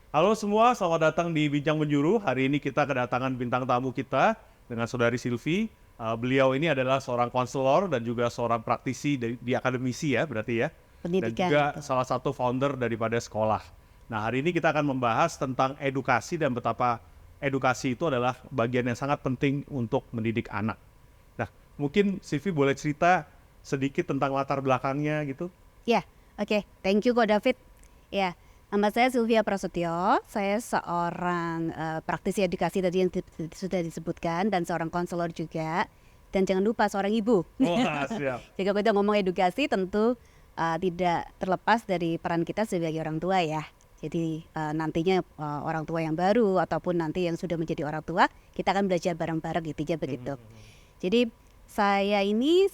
Halo semua, selamat datang di Bincang Menjuru. Hari ini kita kedatangan bintang tamu kita dengan Saudari Silvi. Beliau ini adalah seorang konselor dan juga seorang praktisi di akademisi ya, berarti ya. Dan Pendidikan juga gitu. salah satu founder daripada sekolah. Nah, hari ini kita akan membahas tentang edukasi dan betapa edukasi itu adalah bagian yang sangat penting untuk mendidik anak. Nah, mungkin Silvi boleh cerita sedikit tentang latar belakangnya gitu? Ya, oke. Thank you kok David. Ya, nama saya Sylvia Prasetyo. Saya seorang praktisi edukasi tadi yang sudah disebutkan dan seorang konselor juga. Dan jangan lupa seorang ibu. Wah, siap. Jika kita ngomong edukasi tentu tidak terlepas dari peran kita sebagai orang tua ya. Jadi nantinya orang tua yang baru ataupun nanti yang sudah menjadi orang tua, kita akan belajar bareng-bareng gitu ya begitu. Jadi saya ini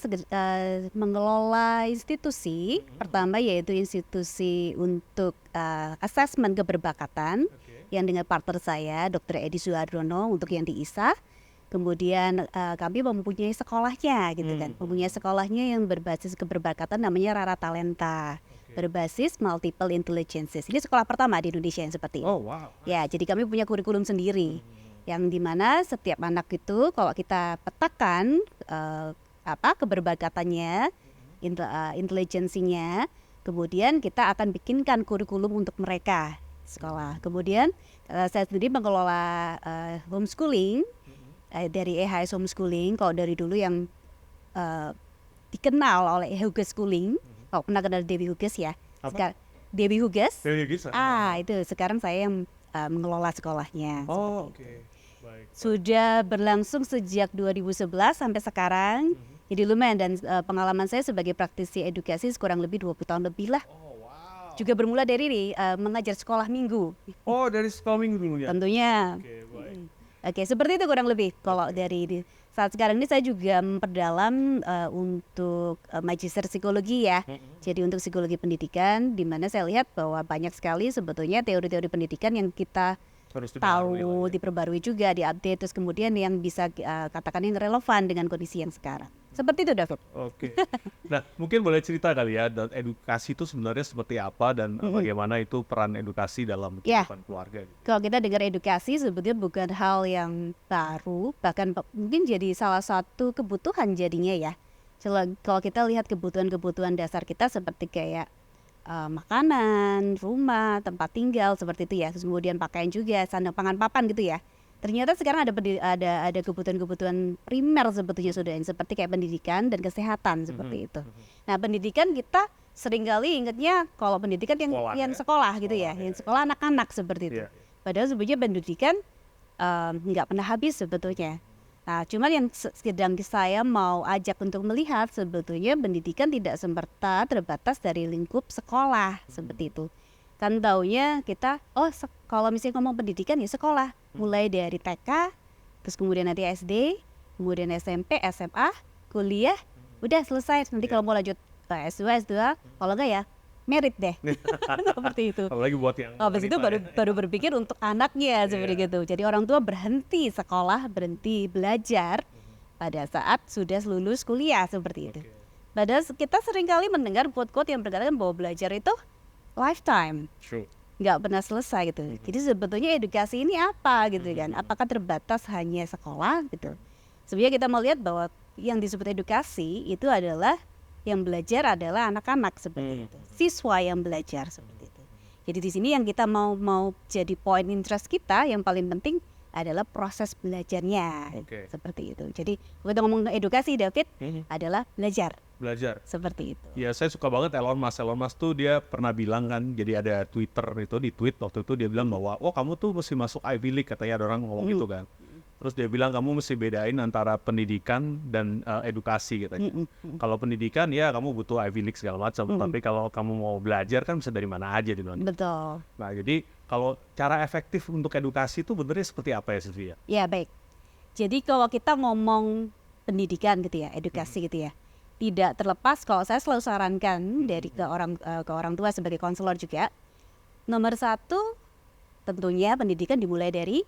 mengelola institusi pertama yaitu institusi untuk asesmen keberbakatan yang dengan partner saya Dr. Edi Suhardono untuk yang di ISA. Kemudian kami mempunyai sekolahnya gitu kan, mempunyai sekolahnya yang berbasis keberbakatan namanya Rara Talenta, berbasis multiple intelligences. Ini sekolah pertama di Indonesia yang seperti ini. Oh, wow. Ya, jadi kami punya kurikulum sendiri yang dimana setiap anak itu kalau kita petakan keberbakatannya, intelijensinya, kemudian kita akan bikinkan kurikulum untuk mereka sekolah. Kemudian saya sendiri mengelola homeschooling dari EHS Homeschooling. Kalau dari dulu yang dikenal oleh Huges Schooling, kalau pernah kenal Dewi Huges ya. Apa? Dewi Huges. Dewi Huges. Itu sekarang saya yang mengelola sekolahnya. Oh, oke. Baik. Sudah berlangsung sejak 2011 sampai sekarang. Jadi lumayan dan pengalaman saya sebagai praktisi edukasi kurang lebih 20 tahun lebih lah. Oh, wow. Juga bermula dari mengajar sekolah minggu. Oh, dari sekolah minggu dulu ya? Tentunya. Oke, baik. Oke, seperti itu kurang lebih. Kalau saat sekarang ini saya juga memperdalam untuk magister psikologi ya. Jadi untuk psikologi pendidikan, di mana saya lihat bahwa banyak sekali sebetulnya teori-teori pendidikan yang kita Harus diperbarui tahu, lah ya. diperbarui juga, diupdate, terus kemudian yang bisa katakan yang relevan dengan kondisi yang sekarang. Seperti itu, David. Oke. Nah, mungkin boleh cerita kali ya, dan edukasi itu sebenarnya seperti apa dan bagaimana itu peran edukasi dalam Ya. kehidupan keluarga gitu. Kalau kita dengar edukasi sebetulnya bukan hal yang baru, bahkan mungkin jadi salah satu kebutuhan jadinya ya. Kalau kita lihat kebutuhan-kebutuhan dasar kita seperti kayak makanan, rumah, tempat tinggal seperti itu ya. Terus kemudian pakaian juga, sandang pangan papan gitu ya. Ternyata sekarang ada kebutuhan-kebutuhan primer sebetulnya sudah seperti kayak pendidikan dan kesehatan seperti itu. Nah, pendidikan kita seringkali ingatnya kalau pendidikan yang sekolah gitu ya, yang sekolah anak-anak seperti itu. Iya. Padahal sebetulnya pendidikan nggak pernah habis sebetulnya. Nah, cuman yang sedang saya mau ajak untuk melihat sebetulnya pendidikan tidak semerta terbatas dari lingkup sekolah seperti itu. Kan taunya kita, kalau misalnya ngomong pendidikan ya sekolah, mulai dari TK, terus kemudian nanti SD, kemudian SMP, SMA, kuliah, udah selesai. Nanti kalau mau lanjut ke S2, kalau enggak ya merit deh. Seperti itu. Apalagi buat yang Habis itu baru berpikir untuk anaknya seperti itu. Jadi orang tua berhenti sekolah, berhenti belajar pada saat sudah lulus kuliah seperti itu. Padahal kita seringkali mendengar quote-quote yang berkatakan bahwa belajar itu lifetime, True. nggak pernah selesai gitu. Jadi sebetulnya edukasi ini apa gitu kan? Apakah terbatas hanya sekolah gitu? Sebenarnya kita melihat bahwa yang disebut edukasi itu adalah yang belajar adalah anak-anak seperti itu, siswa yang belajar seperti itu. Jadi di sini yang kita mau jadi point interest kita yang paling penting adalah proses belajarnya, Oke. seperti itu. Jadi kalau kita ngomong edukasi, David, adalah belajar Belajar. seperti itu. Ya, saya suka banget Elon Musk. Elon Musk tuh dia pernah bilang kan, jadi ada Twitter itu, di tweet waktu itu dia bilang bahwa, kamu tuh mesti masuk Ivy League, katanya ada orang ngomong gitu kan. Terus dia bilang kamu mesti bedain antara pendidikan dan edukasi katanya. Kalau pendidikan ya kamu butuh Ivy League segala macam, tapi kalau kamu mau belajar kan bisa dari mana aja di mana. Betul. Nah, jadi kalau cara efektif untuk edukasi itu benernya seperti apa ya, Sylvia? Ya, baik. Jadi kalau kita ngomong pendidikan gitu ya, edukasi gitu ya, tidak terlepas kalau saya selalu sarankan dari ke orang tua sebagai konselor juga, nomor satu tentunya pendidikan dimulai dari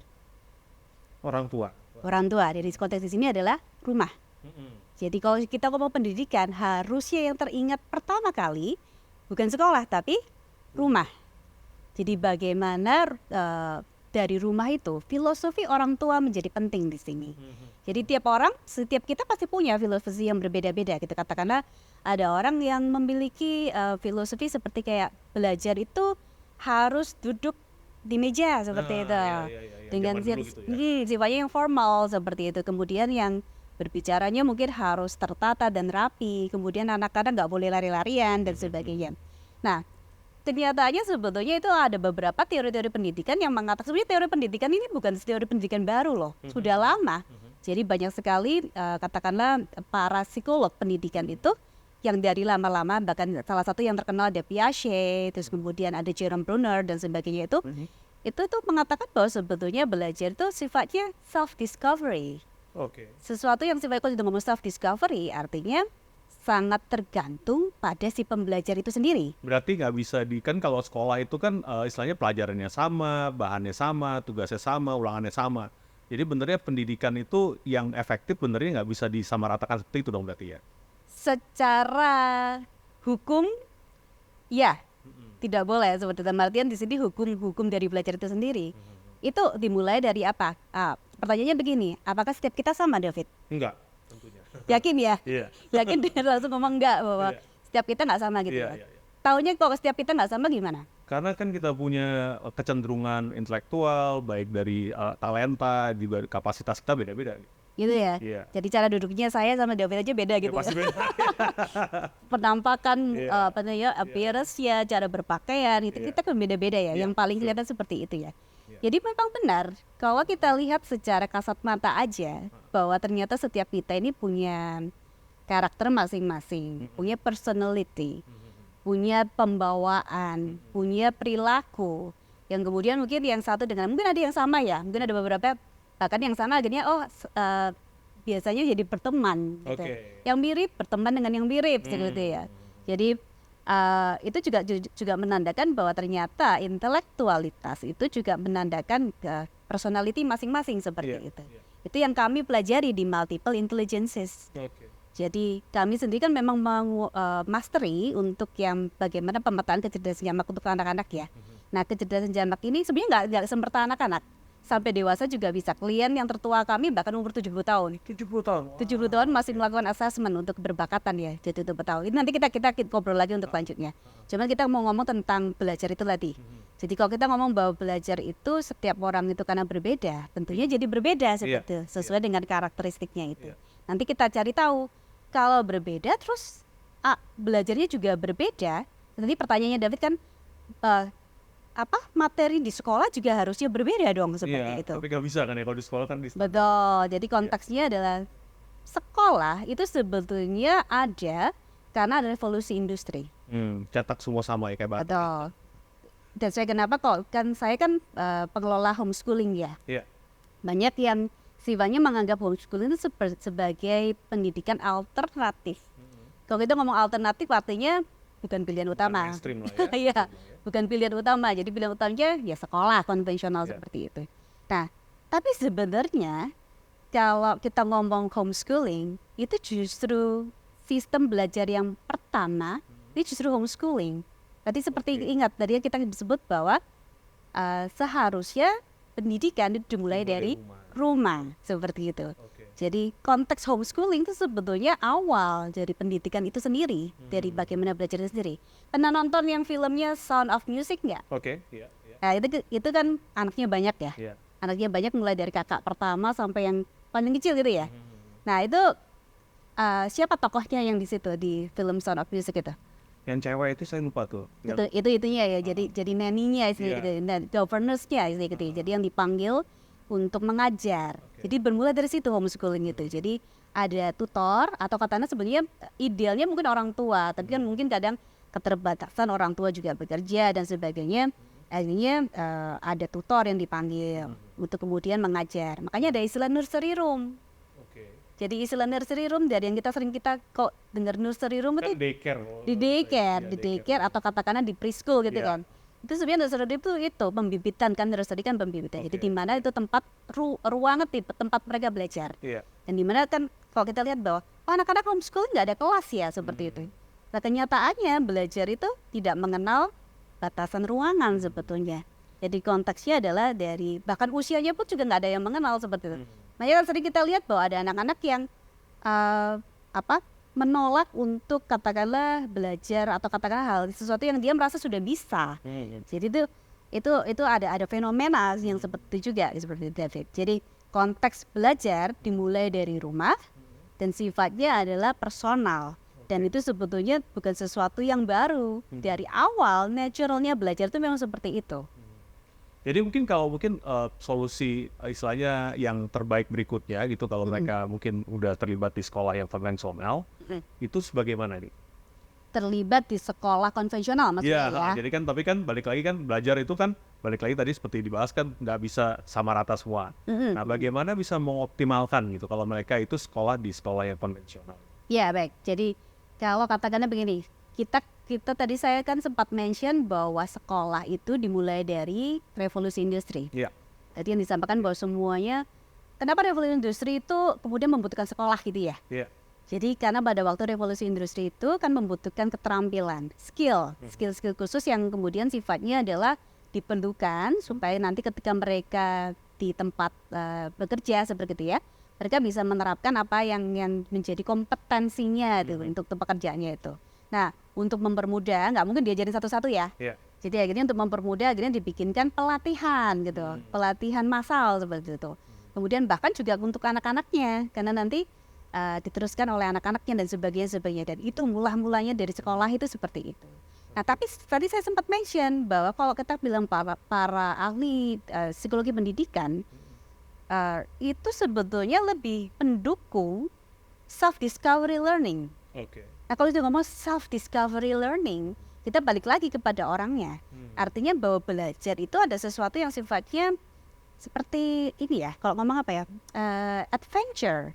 Orang tua. orang tua. Dari konteks di sini adalah rumah. Jadi kalau kita ngomong pendidikan, harusnya yang teringat pertama kali bukan sekolah tapi rumah. Jadi bagaimana dari rumah itu filosofi orang tua menjadi penting di sini. Jadi setiap kita pasti punya filosofi yang berbeda-beda gitu. Katakanlah ada orang yang memiliki filosofi seperti kayak belajar itu harus duduk di meja seperti itu. Dengan sifatnya yang formal seperti itu. Kemudian yang berbicaranya mungkin harus tertata dan rapi. Kemudian anak-anak nggak boleh lari-larian dan sebagainya. Nah, kenyataannya sebetulnya itu ada beberapa teori-teori pendidikan yang mengatakan sebenarnya teori pendidikan ini bukan teori pendidikan baru loh, sudah lama. Jadi banyak sekali katakanlah para psikolog pendidikan itu yang dari lama-lama, bahkan salah satu yang terkenal ada Piaget, terus kemudian ada Jerome Bruner dan sebagainya itu tuh mengatakan bahwa sebetulnya belajar itu sifatnya self discovery. Sesuatu yang sifatnya, kalau kita ngomong self discovery artinya sangat tergantung pada si pembelajar itu sendiri. Berarti nggak bisa kan kalau sekolah itu kan istilahnya pelajarannya sama, bahannya sama, tugasnya sama, ulangannya sama. Jadi benernya pendidikan itu yang efektif benernya nggak bisa disamaratakan seperti itu dong berarti ya? Secara hukum, ya tidak boleh seperti itu. Artian di sini hukum dari belajar itu sendiri. Itu dimulai dari apa? Pertanyaannya begini, apakah setiap kita sama, David? Enggak, tentunya. Yakin ya? Iya. Yakin dia langsung ngomong enggak bahwa setiap kita nggak sama gitu. Taunya kok setiap kita nggak sama gimana? Karena kan kita punya kecenderungan intelektual, baik dari talenta, juga kapasitas kita beda-beda. Gitu ya? Iya. Jadi cara duduknya saya sama David aja beda gitu. Ya, pasti beda. Penampakan, appearance-nya, cara berpakaian, itu kita kan beda-beda ya. Yang paling kelihatan seperti itu ya. Jadi memang benar, kalau kita lihat secara kasat mata aja, bahwa ternyata setiap kita ini punya karakter masing-masing, punya personality, punya pembawaan, punya perilaku, yang kemudian mungkin yang satu dengan, mungkin ada yang sama ya, mungkin ada beberapa, bahkan yang sama akhirnya, biasanya jadi berteman, gitu. Yang mirip berteman dengan yang mirip, gitu ya. Jadi itu juga menandakan bahwa ternyata intelektualitas itu juga menandakan personality masing-masing seperti itu. Itu yang kami pelajari di multiple intelligences. Jadi kami sendiri kan memang mau mastery untuk yang bagaimana pemetaan kecerdasan jamak untuk anak-anak ya. Nah, kecerdasan jamak ini sebenarnya nggak semerta anak-anak. Sampai dewasa juga bisa. Klien yang tertua kami bahkan umur 70 tahun. 70 tahun? 70 tahun masih melakukan assessment untuk berbakatan ya. Jadi 70 tahun. Ini nanti kita ngobrol lagi untuk selanjutnya. Cuman kita mau ngomong tentang belajar itu tadi. Jadi kalau kita ngomong bahwa belajar itu setiap orang itu karena berbeda, tentunya jadi berbeda seperti itu, sesuai dengan karakteristiknya itu. Nanti kita cari tahu. Kalau berbeda terus belajarnya juga berbeda. Nanti pertanyaannya David kan materi di sekolah juga harusnya berbeda dong seperti itu. Tapi nggak bisa kan ya kalau di sekolah kan Betul. Jadi konteksnya adalah sekolah itu sebetulnya ada karena ada revolusi industri. Cetak semua sama ya kayak batik. Betul. Dan saya kenapa kok kan saya kan pengelola homeschooling ya. Banyak yang sifatnya menganggap homeschooling itu sebagai pendidikan alternatif. Kalau kita ngomong alternatif artinya bukan pilihan utama. Iya, bukan pilihan utama. Jadi pilihan utamanya ya sekolah konvensional seperti itu. Nah, tapi sebenarnya kalau kita ngomong homeschooling itu justru sistem belajar yang pertama itu justru homeschooling. Tadi seperti ingat tadi kita disebut bahwa seharusnya pendidikan itu dimulai dari rumah seperti itu. Jadi konteks homeschooling itu sebetulnya awal dari pendidikan itu sendiri, dari bagaimana belajar itu sendiri. Pernah nonton yang filmnya Sound of Music nggak? Nah, itu kan anaknya banyak ya. Anaknya banyak mulai dari kakak pertama sampai yang paling kecil gitu ya. Nah itu siapa tokohnya yang di situ di film Sound of Music itu? Yang cewek itu saya lupa tuh. Itunya ya. Jadi nanny-nya gitu, dan governess-nya gitu. Jadi yang dipanggil untuk mengajar. Jadi bermula dari situ homeschooling itu. Jadi ada tutor atau katanya sebenarnya idealnya mungkin orang tua, tapi kan mungkin kadang keterbatasan orang tua juga bekerja dan sebagainya. Akhirnya ada tutor yang dipanggil untuk kemudian mengajar. Makanya ada istilah nursery room. Jadi istilah nursery room dari yang kita kok dengar nursery room itu di daycare atau katakanlah di preschool gitu kan. Itu sebenarnya nursery itu pembibitan kan, nursery kan pembibitan. Jadi di mana itu tempat ruangan tempat mereka belajar. Dan di mana kan kalau kita lihat bahwa anak-anak homeschooling nggak ada kelas ya seperti itu. Nah kenyataannya belajar itu tidak mengenal batasan ruangan sebetulnya. Jadi konteksnya adalah dari bahkan usianya pun juga nggak ada yang mengenal seperti itu. Makanya kan sering kita lihat bahwa ada anak-anak yang menolak untuk katakanlah belajar atau katakanlah hal sesuatu yang dia merasa sudah bisa. Jadi itu ada fenomena yang seperti itu juga seperti David. Jadi konteks belajar dimulai dari rumah dan sifatnya adalah personal. Dan itu sebetulnya bukan sesuatu yang baru. Dari awal naturalnya belajar itu memang seperti itu. Jadi mungkin solusi istilahnya yang terbaik berikutnya gitu kalau mereka mungkin udah terlibat di sekolah yang konvensional, itu sebagaimana nih? Terlibat di sekolah konvensional maksudnya ya. Jadi kan tapi kan balik lagi kan belajar itu kan balik lagi tadi seperti dibahas kan nggak bisa sama rata semua. Nah bagaimana bisa mengoptimalkan gitu kalau mereka itu sekolah di sekolah yang konvensional? Ya baik, jadi kalau katakannya begini, kita tadi saya kan sempat mention bahwa sekolah itu dimulai dari revolusi industri. Iya. Tadi yang disampaikan bahwa semuanya, kenapa revolusi industri itu kemudian membutuhkan sekolah gitu ya? Iya. Jadi karena pada waktu revolusi industri itu kan membutuhkan keterampilan, skill khusus yang kemudian sifatnya adalah diperlukan supaya nanti ketika mereka di tempat bekerja seperti itu ya, mereka bisa menerapkan apa yang menjadi kompetensinya itu untuk pekerjaannya itu. Nah, untuk mempermudah, nggak mungkin diajarin satu-satu ya. Jadi akhirnya untuk mempermudah, akhirnya dibikinkan pelatihan gitu, pelatihan massal seperti itu. Kemudian bahkan juga untuk anak-anaknya, karena nanti diteruskan oleh anak-anaknya dan sebagainya. Dan itu mulanya dari sekolah itu seperti itu. Nah, tapi tadi saya sempat mention bahwa kalau kita bilang para ahli psikologi pendidikan, itu sebetulnya lebih mendukung self-discovery learning. Nah, kalau kita ngomong self-discovery learning, kita balik lagi kepada orangnya. Artinya bahwa belajar itu ada sesuatu yang sifatnya seperti ini ya, kalau ngomong apa ya, adventure.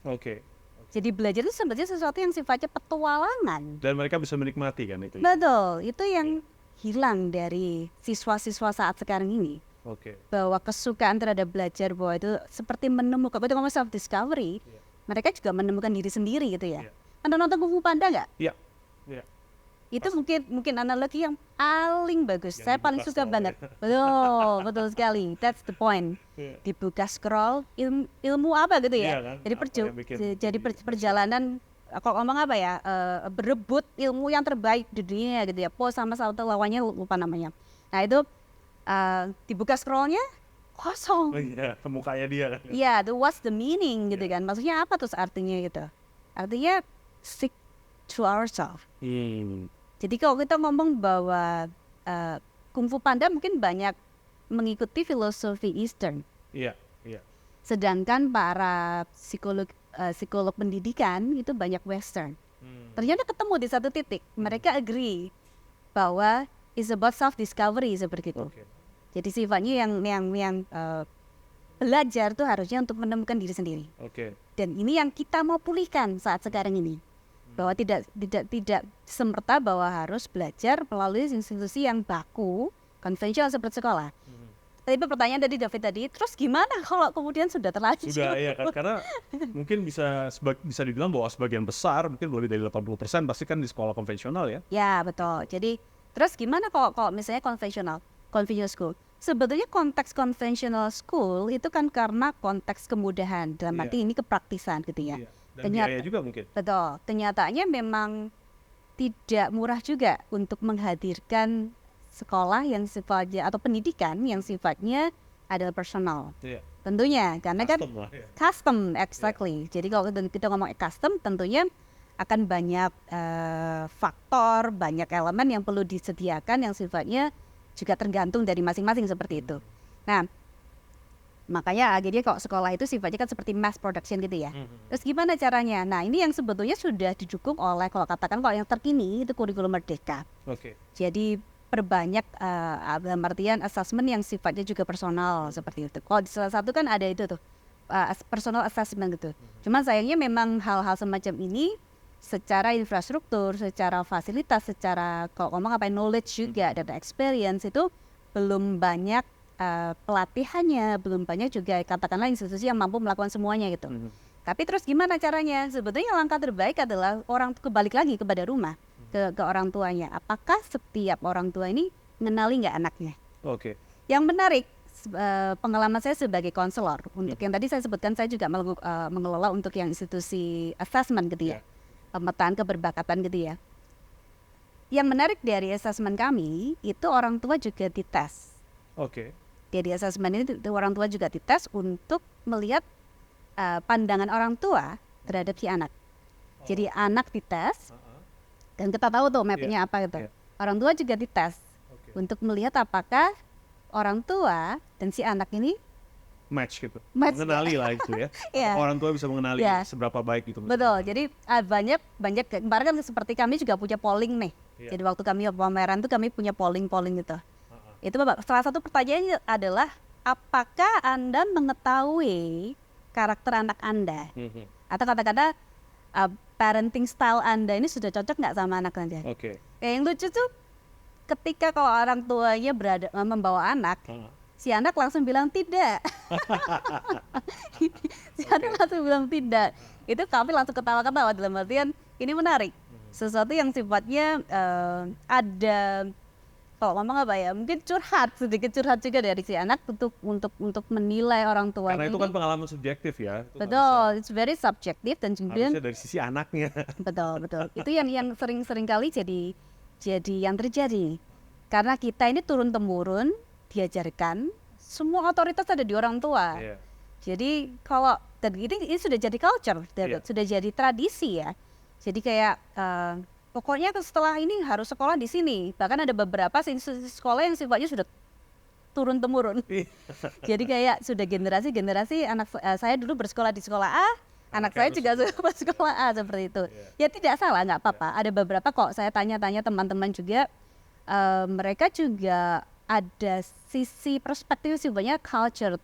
Jadi belajar itu sebenarnya sesuatu yang sifatnya petualangan. Dan mereka bisa menikmati kan itu. Betul, itu yang hilang dari siswa-siswa saat sekarang ini. Bahwa kesukaan terhadap belajar bahwa itu seperti menemukan, kalau ngomong self-discovery, mereka juga menemukan diri sendiri gitu ya. Anda nonton Kung Fu Panda nggak? Iya. Itu mungkin analogi yang paling bagus. Saya paling suka banget. Betul sekali. That's the point. Dibuka scroll, ilmu apa gitu ya. Kan? Jadi perjalanan, kalau ngomong apa ya, berebut ilmu yang terbaik di dunia gitu ya. Sama satu lawannya lupa namanya. Nah itu dibuka scrollnya kosong. Mukanya dia kan. What's the meaning gitu kan. Maksudnya apa terus artinya gitu. Artinya stick to ourselves. Jadi kalau kita ngomong bahwa Kung Fu Panda mungkin banyak mengikuti filosofi Eastern. Sedangkan para psikolog pendidikan itu banyak Western. Ternyata ketemu di satu titik. Mereka agree bahwa it's about self-discovery seperti itu. Jadi sifatnya yang belajar tuh harusnya untuk menemukan diri sendiri. Dan ini yang kita mau pulihkan saat sekarang ini. Bahwa tidak semerta bahwa harus belajar melalui institusi yang baku, konvensional seperti sekolah. Tapi pertanyaan dari David tadi, terus gimana kalau kemudian sudah terlanjur? Sudah ya kan, karena mungkin bisa dibilang bahwa sebagian besar, mungkin lebih dari 80% pasti kan di sekolah konvensional ya. Ya betul, jadi terus gimana kalau misalnya conventional school? Sebetulnya konteks conventional school itu kan karena konteks kemudahan, dalam arti ini kepraktisan gitu ya. Dan biaya juga mungkin. Betul, kenyataannya memang tidak murah juga untuk menghadirkan sekolah yang sifatnya atau pendidikan yang sifatnya adalah personal. Tentunya karena custom kan custom, exactly. Jadi kalau kita ngomong custom, tentunya akan banyak faktor, banyak elemen yang perlu disediakan yang sifatnya juga tergantung dari masing-masing seperti itu. Nah, makanya akhirnya kok sekolah itu sifatnya kan seperti mass production gitu ya. Terus gimana caranya? Nah, ini yang sebetulnya sudah didukung oleh kalau yang terkini itu kurikulum merdeka. Jadi perbanyak dalam artian assessment yang sifatnya juga personal seperti itu. Kalau di salah satu kan ada itu tuh personal assessment gitu. Cuma sayangnya memang hal-hal semacam ini secara infrastruktur, secara fasilitas, secara kalau ngomong knowledge juga dan experience itu belum banyak pelatihannya, belum banyak juga katakanlah institusi yang mampu melakukan semuanya gitu. Tapi terus gimana caranya? Sebetulnya langkah terbaik adalah orang kebalik lagi kepada rumah, ke orang tuanya. Apakah setiap orang tua ini ngenali nggak anaknya. Oke. Yang menarik, pengalaman saya sebagai konselor, untuk yang tadi saya sebutkan, saya juga mengelola untuk yang institusi assessment gitu ya, pemetaan keberbakatan gitu ya. Yang menarik dari assessment kami, itu orang tua juga dites. Oke. Jadi assessment ini orang tua juga dites untuk melihat pandangan orang tua terhadap si anak. Jadi anak dites, dan kita tahu tuh mapnya apa gitu. Orang tua juga dites untuk melihat apakah orang tua dan si anak ini match gitu. Match. Mengenali lah itu ya. Iya. Orang tua bisa mengenali Iya. seberapa baik gitu. Betul. Jadi banyak kemarin kan seperti kami juga punya polling nih. Jadi waktu kami pameran tuh kami punya polling gitu. Itu salah satu pertanyaannya adalah apakah Anda mengetahui karakter anak Anda? Atau kata-kata parenting style Anda ini sudah cocok nggak sama anak Anda? Oke. Yang lucu tuh ketika kalau orang tuanya membawa anak, si anak langsung bilang tidak. Si anak langsung bilang tidak. Itu kami langsung ketawa-ketawa, dalam artian ini menarik. Sesuatu yang sifatnya ada, kalau ngomong apa ya, mungkin sedikit curhat juga dari si anak untuk menilai orang tua. Karena itu kan pengalaman subjektif ya. Itu Betul, it's very subjective dan kemudian harusnya dari sisi anaknya. betul. Itu yang sering kali jadi yang terjadi. Karena kita ini turun temurun diajarkan, semua otoritas ada di orang tua. Iya. Jadi kalau dan ini sudah jadi culture, sudah jadi tradisi ya. Jadi kayak pokoknya setelah ini harus sekolah di sini. Bahkan ada beberapa institusi sekolah yang sifatnya sudah turun temurun. Jadi kayak sudah generasi anak saya dulu bersekolah di sekolah A, anak saya juga bersekolah A seperti itu. Ya tidak salah, nggak apa-apa. Ada beberapa kok saya tanya-tanya teman-teman juga, mereka juga ada sisi perspektif sifatnya culture,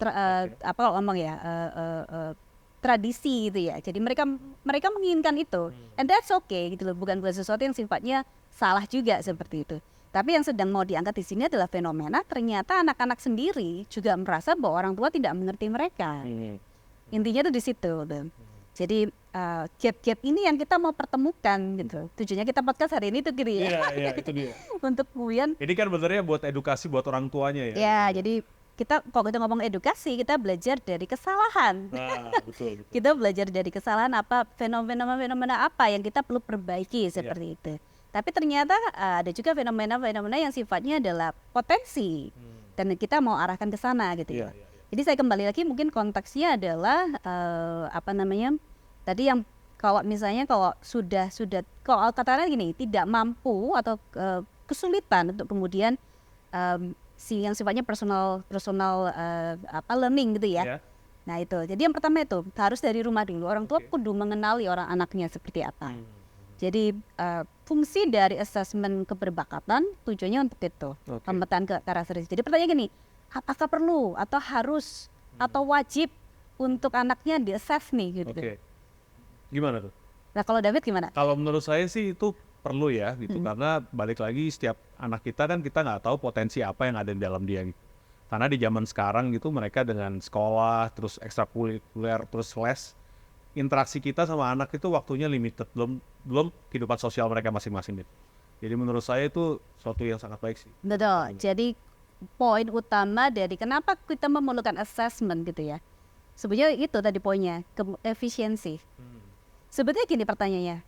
apa kalau ngomong ya, tradisi gitu ya. Jadi mereka menginginkan itu, and that's okay gitu loh. Bukan sesuatu yang sifatnya salah juga seperti itu. Tapi yang sedang mau diangkat di sini adalah fenomena ternyata anak-anak sendiri juga merasa bahwa orang tua tidak mengerti mereka. Intinya tuh di situ tuh. Jadi gap-gap ini yang kita mau pertemukan gitu. Tujuannya kita podcast hari ini tuh gitu ya. Iya, itu dia. Untuk kemudian Ini kan benernya buat edukasi buat orang tuanya ya. ya, jadi kalau kita ngomong edukasi, kita belajar dari kesalahan. Nah, betul. Kita belajar dari kesalahan apa, fenomena apa yang kita perlu perbaiki seperti itu. Tapi ternyata ada juga fenomena-fenomena yang sifatnya adalah potensi dan kita mau arahkan ke sana gitu ya. Jadi saya kembali lagi mungkin konteksnya adalah tadi yang kalau misalnya kalau sudah kalau katakanlah gini, tidak mampu atau kesulitan untuk kemudian yang sifatnya personal learning gitu ya. Nah itu, jadi yang pertama itu harus dari rumah dulu. Orang tua kudu mengenali orang anaknya seperti apa. Jadi fungsi dari assessment keberbakatan tujuannya untuk itu, pemetaan karakteristik. Jadi pertanyaan gini, apakah perlu atau harus atau wajib untuk anaknya di-assess nih gitu. Gimana tuh? Nah kalau David gimana? Kalau menurut saya sih itu perlu ya gitu, karena balik lagi setiap anak kita kan kita nggak tahu potensi apa yang ada di dalam dia gitu. Karena di zaman sekarang gitu mereka dengan sekolah terus ekstrakurikuler terus les, interaksi kita sama anak itu waktunya limited, belum kehidupan sosial mereka masing-masing gitu. Jadi menurut saya itu suatu yang sangat baik sih. Betul. Jadi poin utama dari kenapa kita memerlukan assessment gitu ya, sebenarnya itu tadi poinnya, efisiensi. Sebetulnya gini pertanyaannya,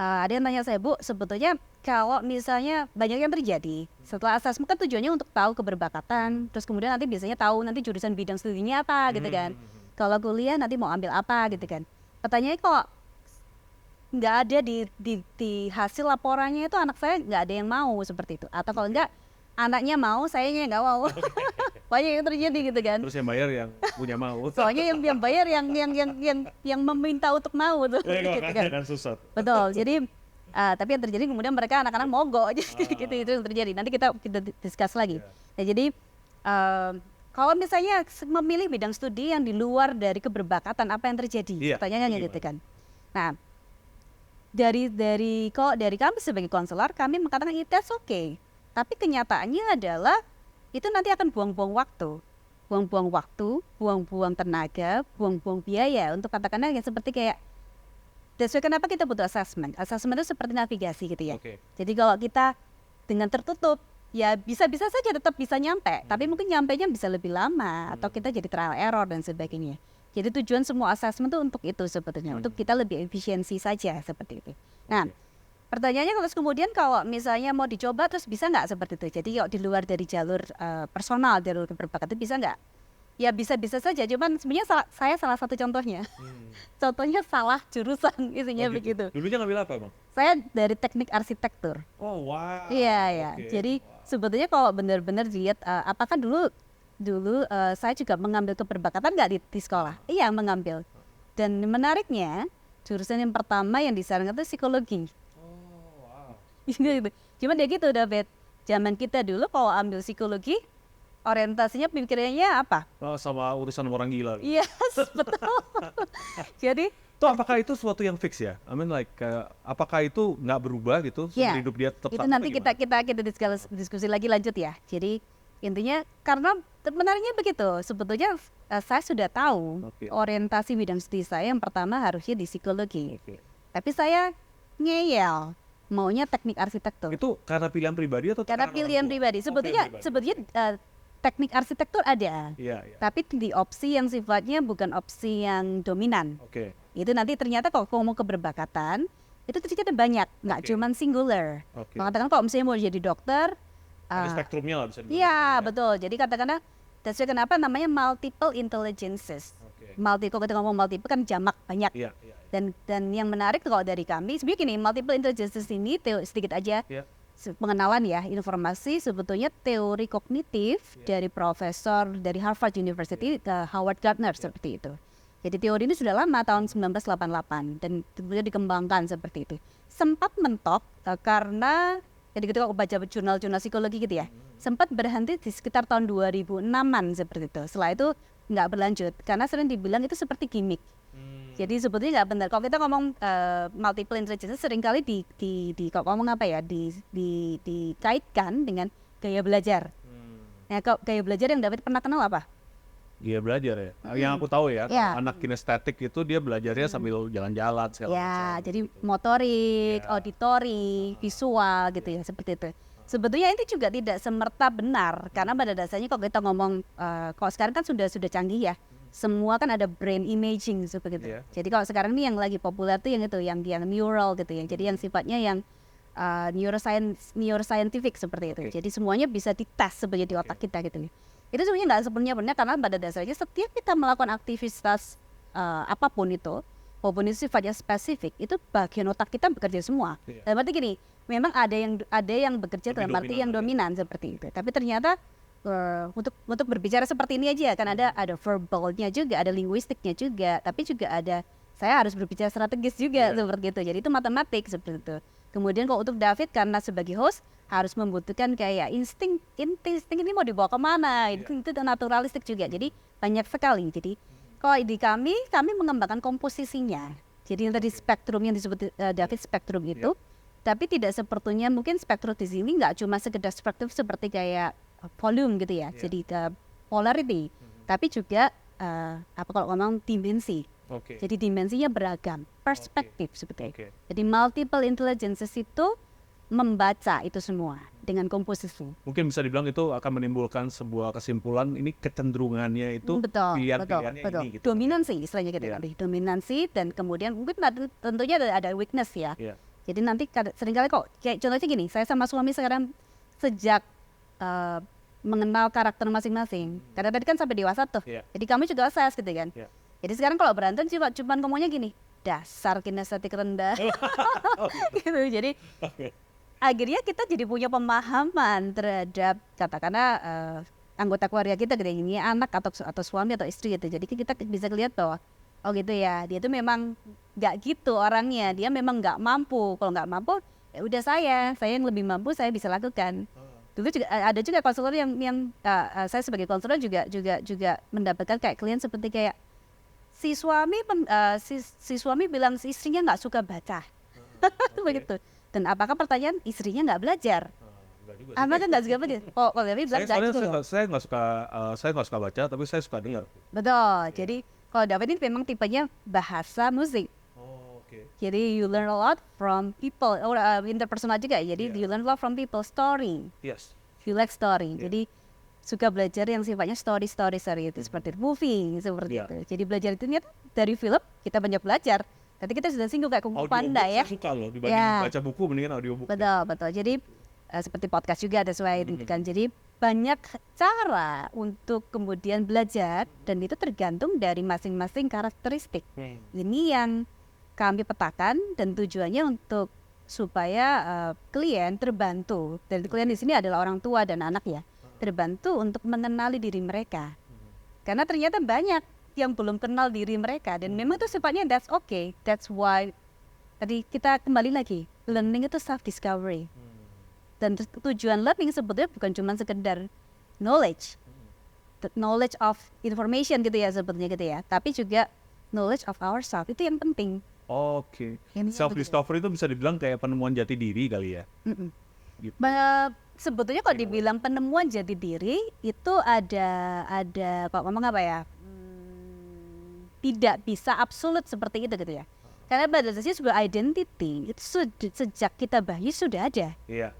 ada yang tanya saya, Bu, sebetulnya kalau misalnya banyak yang terjadi setelah assessment kan tujuannya untuk tahu keberbakatan, terus kemudian nanti biasanya tahu nanti jurusan bidang studinya apa gitu kan. Kalau kuliah nanti mau ambil apa gitu kan. Pertanyaannya kok nggak ada di hasil laporannya itu anak saya nggak ada yang mau seperti itu, atau kalau enggak anaknya mau, sayanya nggak mau. Banyak yang terjadi gitu kan. Terus yang bayar yang punya mau. Soalnya yang bayar yang meminta untuk mau tuh. Gitu kan. Susah. Betul. Jadi tapi yang terjadi kemudian mereka anak-anak mogok gitu itu yang terjadi. Nanti kita discuss lagi. Nah, jadi kalau misalnya memilih bidang studi yang di luar dari keberbakatan, apa yang terjadi? Pertanyaannya gitu kan. Nah, dari kami sebagai konselor, kami mengatakan that's okay. Tapi kenyataannya adalah itu nanti akan buang-buang waktu, buang-buang tenaga, buang-buang biaya untuk katakanlah yang seperti kayak, that's why kenapa kita butuh assessment. Assessment itu seperti navigasi gitu ya. Jadi kalau kita dengan tertutup ya bisa-bisa saja tetap bisa nyampe, tapi mungkin nyampainya bisa lebih lama atau kita jadi trial error dan sebagainya. Jadi tujuan semua assessment itu untuk itu sebetulnya, untuk kita lebih efisiensi saja seperti itu. Nah, pertanyaannya terus kemudian kalau misalnya mau dicoba terus bisa nggak seperti itu? Jadi kalau di luar dari jalur personal, jalur berbakat itu bisa nggak? Ya bisa-bisa saja, cuman sebenarnya saya salah satu contohnya. Contohnya salah jurusan, isinya Oh, gitu. begitu. Dulunya ngambil apa, Bang? Saya dari teknik arsitektur. Oh, wow. Iya ya. Oke. Jadi sebetulnya kalau benar-benar dilihat apakah dulu saya juga mengambil keperbakatan nggak di sekolah? Iya mengambil. Dan menariknya jurusan yang pertama yang disarankan itu psikologi. Oh, wow. Gitu. Cuman ya gitu David. Zaman kita dulu kalau ambil psikologi orientasinya pikirannya apa? Oh, sama urusan orang gila. Iya betul. Jadi Itu apakah itu sesuatu yang fix ya? I mean like apakah itu nggak berubah gitu? ya, Hidup dia tetap itu sama nanti gimana? kita diskusi lagi lanjut ya. Jadi intinya karena sebenarnya begitu. Sebetulnya saya sudah tahu Oke. orientasi bidang studi saya yang pertama harusnya di psikologi. Oke. Tapi saya ngeyel maunya teknik arsitektur. Itu karena pilihan pribadi atau Karena tekanan pilihan orang tua? pribadi. Oh, Sebetulnya pilihan pribadi. sebetulnya teknik arsitektur ada. Iya, iya. Tapi di opsi yang sifatnya bukan opsi yang dominan. Oke. Itu nanti ternyata kalau mau keberbakatan itu ternyata banyak, nggak Oke. cuman singular. Oke. Mengatakan kalau misalnya mau jadi dokter, Ada spektrumnya lah bisa dibilang. iya gitu ya. betul. Jadi katakanlah, that's why kenapa namanya multiple intelligences. Oke. Kalau kita ngomong multiple kan jamak banyak. Iya, iya. Dan yang menarik kalau dari kami, sebenarnya gini, multiple intelligences ini sedikit aja Iya. pengenalan ya, informasi sebetulnya teori kognitif dari profesor dari Harvard University, Howard Gardner seperti itu. Jadi teori ini sudah lama, tahun 1988 dan kemudian dikembangkan seperti itu. Sempat mentok karena jadi ketika aku baca jurnal-jurnal psikologi gitu ya, sempat berhenti di sekitar tahun 2006-an seperti itu. Setelah itu nggak berlanjut karena sering dibilang itu seperti gimmick. Jadi sebetulnya nggak benar. Kalau kita ngomong multiple intelligence seringkali kalau ngomong apa ya dikaitkan dengan gaya belajar. Nah, kalau gaya belajar yang David pernah kenal apa? Dia belajar ya. Yang aku tahu ya, Ya. anak kinestetik itu dia belajarnya sambil jalan-jalan segala Ya, macam jadi gitu. motorik, Ya. auditori, visual gitu ya seperti itu. Sebetulnya ini juga tidak semerta benar karena pada dasarnya kalau kita ngomong kalau sekarang kan sudah canggih ya. Semua kan ada brain imaging seperti itu. Iya. Jadi kalau sekarang ini yang lagi populer tuh yang itu yang neural gitu ya. Jadi yang sifatnya yang neuroscientific seperti itu. Oke. Jadi semuanya bisa dites sebenarnya di otak kita gitu ya. Itu sebenarnya nggak sepenuhnya benar karena pada dasarnya setiap kita melakukan aktivitas apapun itu, walaupun itu sifatnya spesifik, itu bagian otak kita bekerja semua. Iya. Dan berarti gini, memang ada yang bekerja Lebih dalam arti yang dominan, dominan seperti itu. Tapi ternyata untuk berbicara seperti ini aja kan ada verbalnya juga, ada linguistiknya juga, tapi juga ada saya harus berbicara strategis juga Iya. seperti itu. Jadi itu matematik seperti itu. Kemudian kalau untuk David karena sebagai host harus membutuhkan kayak insting ini mau dibawa kemana, itu naturalistik juga. Jadi banyak sekali. Jadi kalau di kami mengembangkan komposisinya. Jadi yang tadi spektrum yang disebut David spektrum itu, tapi tidak sepertinya mungkin spektrum di sini nggak cuma sekedar spektrum seperti kayak volume gitu ya. Jadi polarity, tapi juga apa kalau ngomong dimensi. Oke. Jadi dimensinya beragam, perspektif seperti itu. Oke. Jadi multiple intelligences itu membaca itu semua dengan komposisi. Mungkin bisa dibilang itu akan menimbulkan sebuah kesimpulan ini kecenderungannya itu Betul. pilihannya betul. ini gitu. Dominansi istilahnya gitu Iya. nanti. Dominansi dan kemudian mungkin tentunya ada weakness ya. Iya. Jadi nanti seringkali kok kayak contohnya gini, saya sama suami sekarang sejak mengenal karakter masing-masing. Karena tadi kan sampai dewasa tuh. Iya. Jadi kami juga assess gitu kan. Iya. Jadi sekarang kalau berantem cuma ngomongnya gini, dasar kinestetik rendah. Gitu. Jadi Oke. akhirnya kita jadi punya pemahaman terhadap katakanlah anggota keluarga kita gitu ini anak atau suami atau istri gitu. Jadi kita bisa lihat bahwa oh gitu ya, dia tuh memang nggak gitu orangnya, dia memang nggak mampu. Kalau nggak mampu ya udah saya yang lebih mampu saya bisa lakukan. Dulu juga ada juga konselor yang saya sebagai konselor juga mendapatkan kayak klien seperti kayak si suami bilang si istrinya nggak suka baca. Begitu. Dan apakah pertanyaan istrinya nggak belajar? Enggak juga sih. Apa kan nggak suka baca? Kalau Devi bilang nggak gitu loh. saya nggak suka baca, tapi saya suka dengar. Betul. Jadi kalau David ini memang tipenya bahasa musik. Oh, oke. Jadi you learn a lot from people, or interpersonal juga. Jadi Yeah. you learn a lot from people, story. Yes. You like story. Jadi suka belajar yang sifatnya story itu seperti movie seperti Yeah. itu. Jadi belajar itu ternyata dari film kita banyak belajar. Tadi kita sudah singgung kayak Kung Fu Panda ya. Saya suka loh dibanding Ya. baca buku mendingan audiobook. Betul. Jadi seperti podcast juga ada sesuai kan. Jadi banyak cara untuk kemudian belajar dan itu tergantung dari masing-masing karakteristik. Ini yang kami petakan dan tujuannya untuk supaya klien terbantu. Dan klien di sini adalah orang tua dan anak ya. Terbantu untuk mengenali diri mereka. Karena ternyata banyak yang belum kenal diri mereka dan memang itu sifatnya that's okay. That's why tadi kita kembali lagi, learning itu self discovery. Dan tujuan learning sebetulnya bukan cuma sekedar knowledge. The knowledge of information gitu ya sebetulnya gitu ya, tapi juga knowledge of ourselves itu yang penting. Oke. Intinya Self discovery itu bisa dibilang kayak penemuan jati diri kali ya. Gitu. Sebetulnya kalau dibilang penemuan jati diri itu ada kok ngomong apa ya? Tidak bisa absolut seperti itu gitu ya. Karena pada dasarnya sebuah identity itu sejak kita bayi sudah ada. Iya.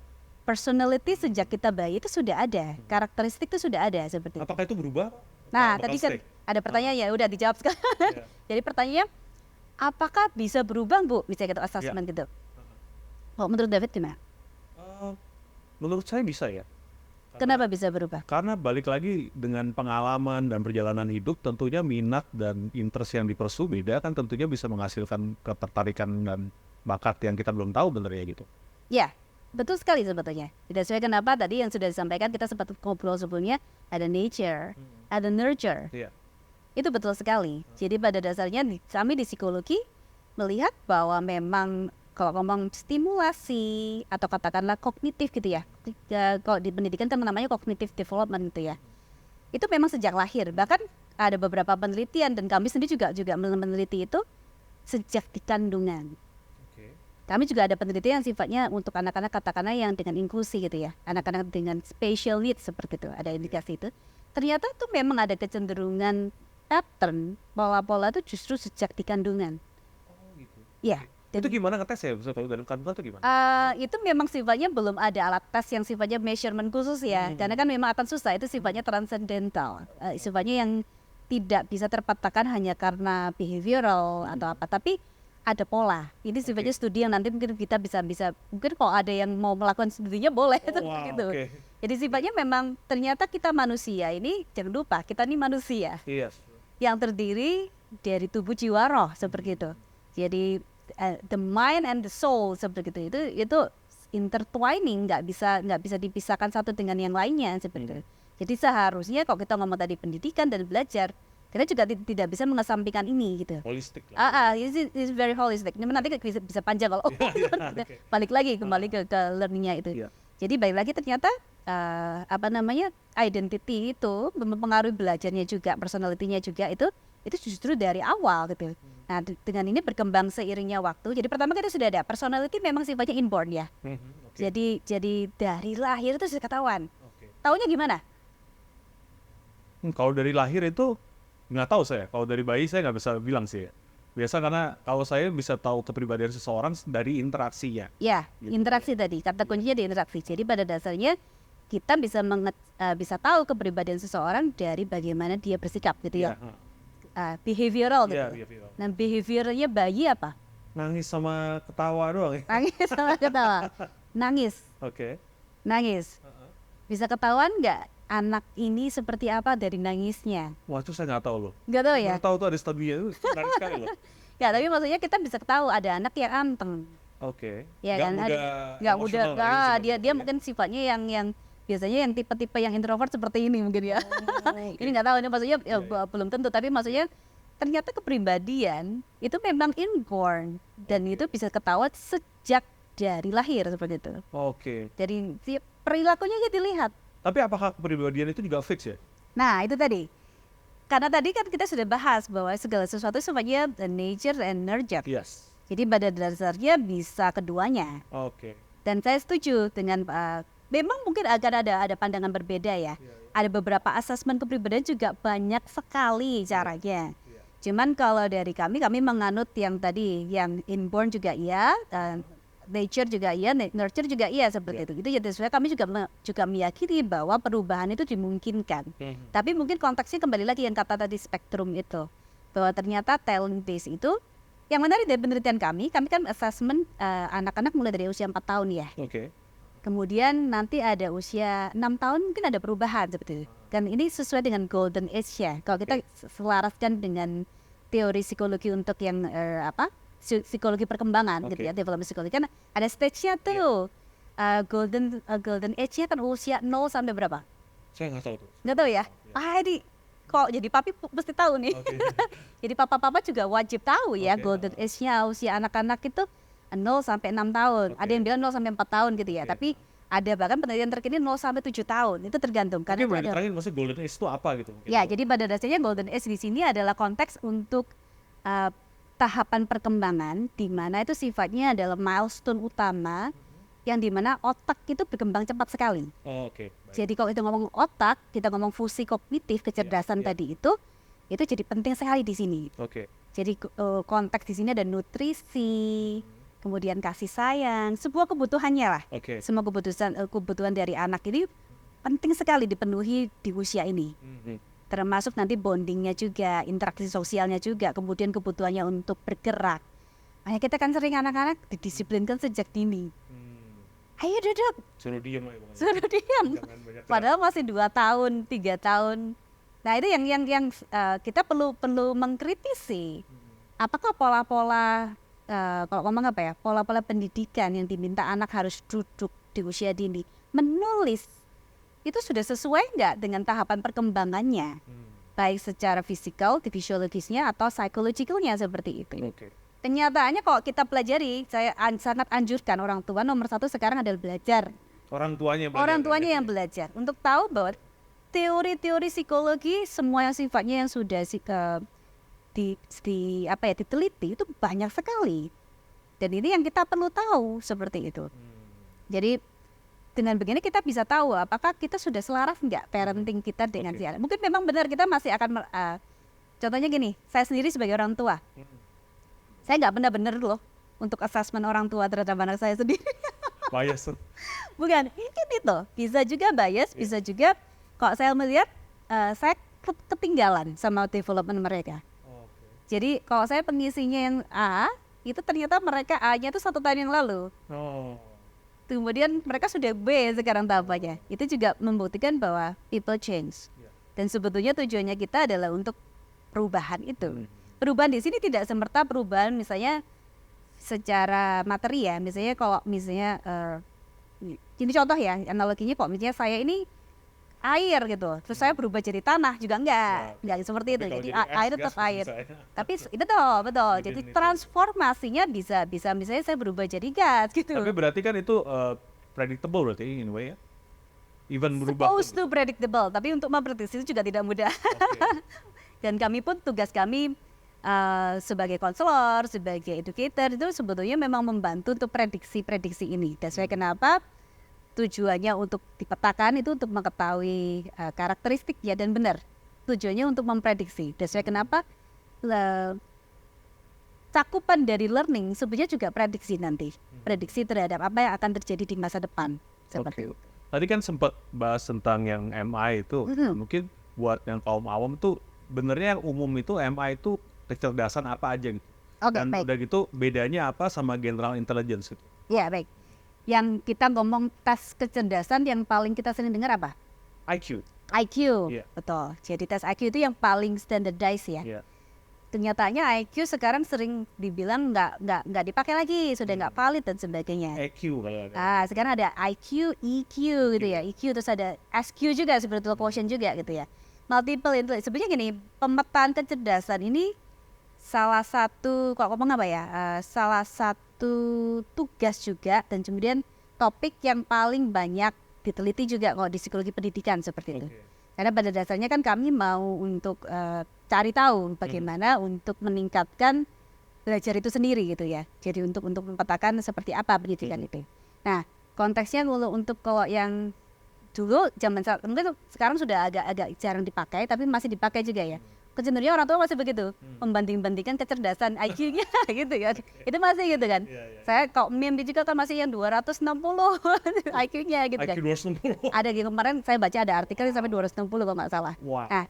Personality sejak kita bayi itu sudah ada. Karakteristik itu sudah ada seperti itu. Apakah itu berubah? Nah, Bakal tadi kan stay? ada pertanyaan ya, udah dijawab sekarang. Iya. Jadi pertanyaannya, apakah bisa berubah, Bu? Bisa gitu assessment gitu. Oh, menurut David gimana? Menurut saya bisa ya. Kenapa bisa berubah? Karena balik lagi dengan pengalaman dan perjalanan hidup tentunya minat dan interest yang dipersu beda kan tentunya bisa menghasilkan ketertarikan dan bakat yang kita belum tahu benernya gitu. Ya, betul sekali sebetulnya. Tidak sesuai kenapa tadi yang sudah disampaikan kita sempat ngobrol sebelumnya, ada nature, ada nurture. Iya. Itu betul sekali. Jadi pada dasarnya kami di psikologi melihat bahwa memang kalau ngomong stimulasi atau katakanlah kognitif gitu ya. Kalau di pendidikan kan namanya cognitive development gitu ya. Itu memang sejak lahir. Bahkan ada beberapa penelitian dan kami sendiri juga meneliti itu sejak di kandungan. Oke. Kami juga ada penelitian yang sifatnya untuk anak-anak katakanlah yang dengan inklusi gitu ya. Anak-anak dengan special needs seperti itu, ada indikasi itu. Ternyata itu memang ada kecenderungan pattern, pola-pola itu justru sejak di kandungan. Oh gitu. Ya. Itu gimana ngetes ya? Bisa tahu dalam kandungan itu gimana? Itu memang sifatnya belum ada alat tes yang sifatnya measurement khusus ya. Karena kan memang akan susah, itu sifatnya transcendental. Sifatnya yang tidak bisa terpatahkan hanya karena behavioral atau apa. Tapi ada pola. Ini sifatnya studi yang nanti mungkin kita bisa mungkin kalau ada yang mau melakukan studinya boleh seperti itu. Oke. Jadi sifatnya memang ternyata kita manusia ini, jangan lupa kita ini manusia Iya. yang terdiri dari tubuh jiwa roh seperti itu. Jadi the mind and the soul seperti itu intertwining, nggak bisa dipisahkan satu dengan yang lainnya seperti itu. Jadi seharusnya kalau kita ngomong tadi pendidikan dan belajar, kita juga tidak bisa mengesampingkan ini gitu. Holistik lah. It's very holistic. Nanti bisa panjang kalau balik lagi kembali ke learningnya itu. Iya. Jadi balik lagi ternyata identity itu mempengaruhi belajarnya juga, personality-nya juga itu justru dari awal gitu. Nah dengan ini berkembang seiringnya waktu. Jadi pertama kita sudah ada personality memang sifatnya inborn ya. Oke. Jadi dari lahir itu sudah ketahuan. Oke. Taunya gimana? Kalau dari lahir itu nggak tahu saya. Kalau dari bayi saya nggak bisa bilang sih. Biasa karena kalau saya bisa tahu kepribadian seseorang dari interaksinya. Ya, Gitu. interaksi tadi. Kata kuncinya di interaksi. Jadi pada dasarnya kita bisa tahu kepribadian seseorang dari bagaimana dia bersikap gitu ya. Behavioral gitu. Iya, behavioral. Nah behaviornya bayi apa? Nangis sama ketawa doang ya. Nangis sama ketawa. Oke. Nangis. Bisa ketahuan nggak anak ini seperti apa dari nangisnya? Wah itu saya nggak tahu loh. Nggak tahu ya? Baru tahu tuh ada studinya itu menarik sekali loh. Ya tapi maksudnya kita bisa tahu ada anak yang anteng. Oke. Ya Nggak kan? mudah Nggak mudah. emosional lah ya, Dia mungkin sifatnya yang biasanya yang tipe-tipe yang introvert seperti ini mungkin ya. Ini nggak tahu ini maksudnya belum tentu, tapi maksudnya ternyata kepribadian itu memang inborn dan itu bisa ketahuan sejak dari lahir seperti itu. Oke. Jadi perilakunya aja dilihat. Tapi apakah kepribadian itu juga fix ya? Nah itu tadi. Karena tadi kan kita sudah bahas bahwa segala sesuatu semuanya nature and nurture. Yes. Jadi pada dasarnya bisa keduanya. Oke. Dan saya setuju dengan memang mungkin akan ada pandangan berbeda ya. Ada beberapa asesmen kepribadian juga banyak sekali caranya. Cuman kalau dari kami menganut yang tadi yang inborn juga iya, nature juga iya, nurture juga iya seperti itu. Itu jadi sebenarnya kami juga meyakini bahwa perubahan itu dimungkinkan. Tapi mungkin konteksnya kembali lagi yang kata tadi spektrum itu, bahwa ternyata talent base itu yang menarik dari penelitian kami kan assessment anak-anak mulai dari usia 4 tahun ya. Oke. Kemudian nanti ada usia 6 tahun mungkin ada perubahan seperti itu. Dan ini sesuai dengan golden age ya. Kalau kita selaraskan dengan teori psikologi untuk yang psikologi perkembangan gitu ya, development psikologi kan ada stage-nya tuh. Golden age-nya kan usia 0 sampai berapa? Saya nggak tahu tuh. Nggak tahu ya? Ini kok jadi papi mesti tahu nih. Jadi papa-papa juga wajib tahu ya golden age-nya usia anak-anak itu 0 sampai 6 tahun. Ada yang bilang 0 sampai 4 tahun gitu ya. Tapi ada bahkan penelitian terkini 0 sampai 7 tahun. Itu tergantung karena terakhir maksudnya golden age itu apa gitu? Ya, jadi pada dasarnya golden age di sini adalah konteks untuk tahapan perkembangan di mana itu sifatnya adalah milestone utama yang di mana otak itu berkembang cepat sekali. Jadi kalau kita ngomong otak, kita ngomong fungsi kognitif kecerdasan tadi itu jadi penting sekali di sini. Jadi konteks di sini ada nutrisi, kemudian kasih sayang, sebuah kebutuhannya lah. Semua kebutuhan dari anak ini penting sekali dipenuhi di usia ini. Termasuk nanti bondingnya juga, interaksi sosialnya juga, kemudian kebutuhannya untuk bergerak. Makanya kita kan sering anak-anak didisiplinkan sejak dini. Ayo duduk. Suruh diam. Padahal masih 2 tahun, 3 tahun. Nah itu yang kita perlu mengkritisi. Apakah pola-pola kalau ngomong pola-pola pendidikan yang diminta anak harus duduk di usia dini, menulis itu sudah sesuai nggak dengan tahapan perkembangannya, baik secara fisikal, fisiologisnya atau psikologikalnya seperti itu. Kenyataannya kalau kita pelajari, saya sangat anjurkan orang tua nomor 1 sekarang adalah belajar. Orang tuanya yang belajar untuk tahu bahwa teori-teori psikologi semua yang sifatnya yang sudah diteliti itu banyak sekali. Dan ini yang kita perlu tahu seperti itu. Jadi dengan begini kita bisa tahu apakah kita sudah selaras nggak parenting kita dengan si anak. Mungkin memang benar kita masih akan contohnya gini, saya sendiri sebagai orang tua, saya nggak benar-benar loh untuk assessment orang tua terhadap anak saya sendiri. Bias. Bukan, ini itu bisa juga bias, bisa juga kalau saya melihat saya ketinggalan sama development mereka. Jadi kalau saya pengisinya yang A, itu ternyata mereka A-nya itu 1 tahun yang lalu. Kemudian mereka sudah B sekarang tahapannya. Itu juga membuktikan bahwa people change. Dan sebetulnya tujuannya kita adalah untuk perubahan itu. Perubahan di sini tidak semerta perubahan misalnya secara materi ya. Misalnya kalau ini contoh ya, analoginya kok misalnya saya ini air gitu, terus saya berubah jadi tanah juga enggak seperti itu. Jadi air tetap air. Tapi itu betul. Jadi transformasinya bisa misalnya saya berubah jadi gas gitu. Tapi berarti kan itu predictable berarti in a way ya. Even berubah. Supposed to predictable, tapi untuk memprediksi itu juga tidak mudah. Dan kami pun tugas kami sebagai konselor, sebagai educator itu sebetulnya memang membantu untuk prediksi ini. Dan saya kenapa tujuannya untuk dipetakan itu untuk mengetahui karakteristik ya, dan benar tujuannya untuk memprediksi. Dan saya kenapa cakupan dari learning sebenarnya juga prediksi nanti, prediksi terhadap apa yang akan terjadi di masa depan seperti itu. Tadi kan sempat bahas tentang yang MI itu, mungkin buat yang kaum awam tuh benernya yang umum itu MI itu kecerdasan apa aja gitu. Dan baik. Udah gitu bedanya apa sama general intelligence itu? Ya baik. Yang kita ngomong tes kecerdasan yang paling kita sering dengar apa? IQ. Betul. Jadi tes IQ itu yang paling standardized ya. Kenyataannya IQ sekarang sering dibilang nggak dipakai lagi, sudah nggak valid dan sebagainya. EQ kalau ada. Sekarang ada IQ, EQ gitu ya. EQ terus ada SQ juga, spiritual quotient juga gitu ya. Multiple intelligence. Sebenarnya gini, pemetaan kecerdasan ini salah satu salah satu tugas juga, dan kemudian topik yang paling banyak diteliti juga kalau di psikologi pendidikan seperti itu. Karena pada dasarnya kan kami mau untuk cari tahu bagaimana untuk meningkatkan belajar itu sendiri gitu ya. Jadi untuk memetakan seperti apa pendidikan itu. Nah, konteksnya kalau yang dulu zaman mungkin sekarang sudah agak jarang dipakai, tapi masih dipakai juga ya. kecenderungan orang tua masih begitu, membanding-bandingkan kecerdasan IQ-nya gitu kan. Itu masih gitu kan. Saya kok meme juga kan masih yang 260 IQ-nya gitu kan. IQ 260. Ada kemarin saya baca ada artikel yang sampai 260 kalau nggak salah. Wah. Nah,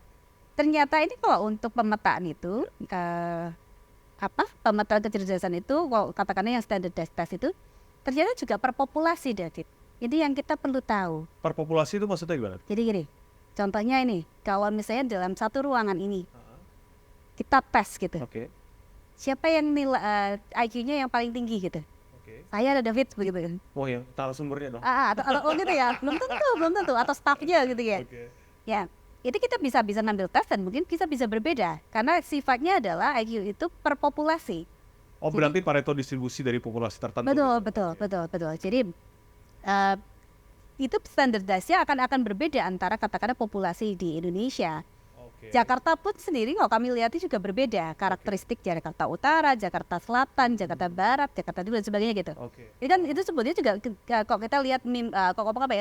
ternyata ini kalau untuk pemetaan itu pemetaan kecerdasan itu kalau katakanlah yang standardized test itu ternyata juga per populasi, David. Ini yang kita perlu tahu. Per populasi itu maksudnya gimana? Jadi gini, contohnya ini, kalau misalnya dalam satu ruangan ini kita tes gitu, Oke. siapa yang nilai IQ-nya yang paling tinggi gitu? Oke. Saya ada David begitu kan? Oh yang narasumbernya dong. Atau gitu ya, belum tentu, atau staffnya gitu ya. Oke. Ya, itu kita bisa ngambil tes dan mungkin bisa berbeda karena sifatnya adalah IQ itu per populasi. Oh berarti Pareto distribusi dari populasi tertentu. Betul. Jadi itu standardisasi akan berbeda antara katakanlah populasi di Indonesia. Oke. Jakarta pun sendiri kalau kami lihat juga berbeda karakteristik Jakarta Utara, Jakarta Selatan, Jakarta Barat, Jakarta Timur dan sebagainya gitu. Oke. Itu kan itu sebetulnya juga kalau kita lihat meme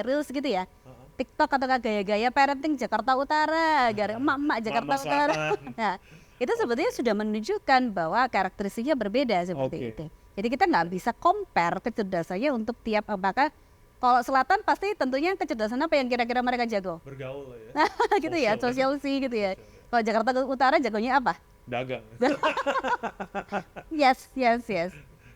reels gitu ya. TikTok atau gaya-gaya parenting Jakarta Utara, gaya emak-emak Jakarta Mama Utara. Selatan. Nah, itu sebetulnya sudah menunjukkan bahwa karakteristiknya berbeda seperti Oke. itu. Jadi kita nggak bisa compare kecerdasannya untuk tiap apakah kalau Selatan pasti tentunya kecerdasan apa yang kira-kira mereka jago. Bergaul ya. Gitu ya, sosialisasi gitu ya. Kalau Jakarta Utara jagonya apa? Dagang. Yes.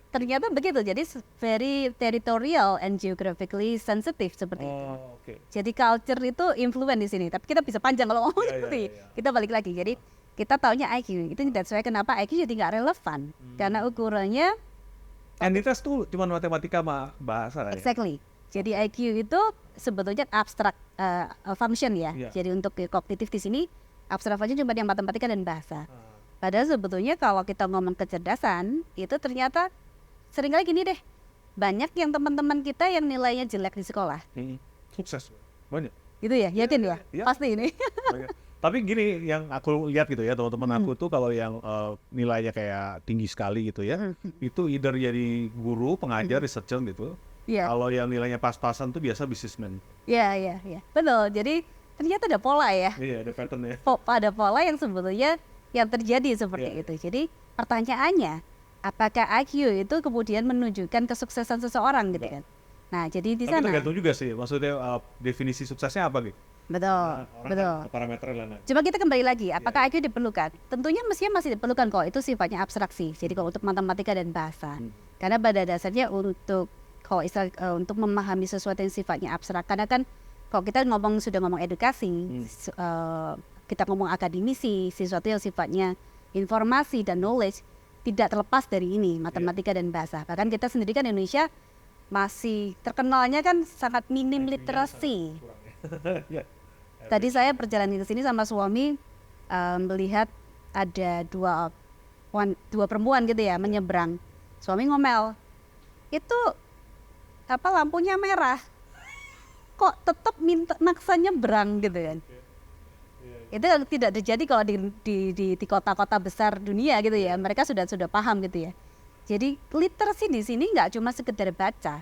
Ternyata begitu. Jadi very territorial and geographically sensitive seperti itu. Oh, oke. Jadi culture itu influence di sini. Tapi kita bisa panjang kalau ngomong Iya, seperti. iya. Kita balik lagi. Jadi kita taunya IQ. Itu that's why kenapa IQ jadi nggak relevan. Karena ukurannya Entitas tuh cuma matematika sama bahasa kan ya? exactly. Jadi IQ itu sebetulnya abstrak function ya. Iya. Jadi untuk kognitif di sini abstrak function cuma yang matematika dan bahasa. Padahal sebetulnya kalau kita ngomong kecerdasan itu ternyata seringkali gini deh. Banyak yang teman-teman kita yang nilainya jelek di sekolah. Sukses. Banyak. Gitu ya? Yakin ya? Iya. Pasti ini. Banyak. Tapi gini yang aku lihat gitu ya teman-teman aku tuh kalau yang nilainya kayak tinggi sekali gitu ya. Itu either jadi guru, pengajar, researcher gitu. Iya. Kalau yang nilainya pas-pasan tuh biasa businessman. Iya. Betul. Jadi ternyata ada pola ya. Iya, ada pattern ya. Ada pola yang sebetulnya yang terjadi seperti Iya. itu. Jadi pertanyaannya, apakah IQ itu kemudian menunjukkan kesuksesan seseorang gitu kan? Nah, jadi di Tapi sana tergantung juga sih, maksudnya definisi suksesnya apa gitu? betul. Parameternya lah. Coba kita kembali lagi, apakah IQ diperlukan? Tentunya mestinya masih diperlukan kok. Itu sifatnya abstraksi. Jadi kalau untuk matematika dan bahasa, karena pada dasarnya untuk kalau untuk memahami sesuatu yang sifatnya abstrak, karena kan kalau kita sudah ngomong edukasi, kita ngomong akademisi, sesuatu yang sifatnya informasi dan knowledge tidak terlepas dari ini matematika dan bahasa. Bahkan kita sendiri kan Indonesia masih terkenalnya kan sangat minim literasi. Tadi saya perjalanan ke sini sama suami melihat ada dua perempuan gitu ya menyeberang. Suami ngomel, itu lampunya merah, kok tetap maksa nyebrang gitu kan? Itu tidak terjadi kalau di kota-kota besar dunia gitu ya. Mereka sudah paham gitu ya. Jadi literasi di sini nggak cuma sekedar baca.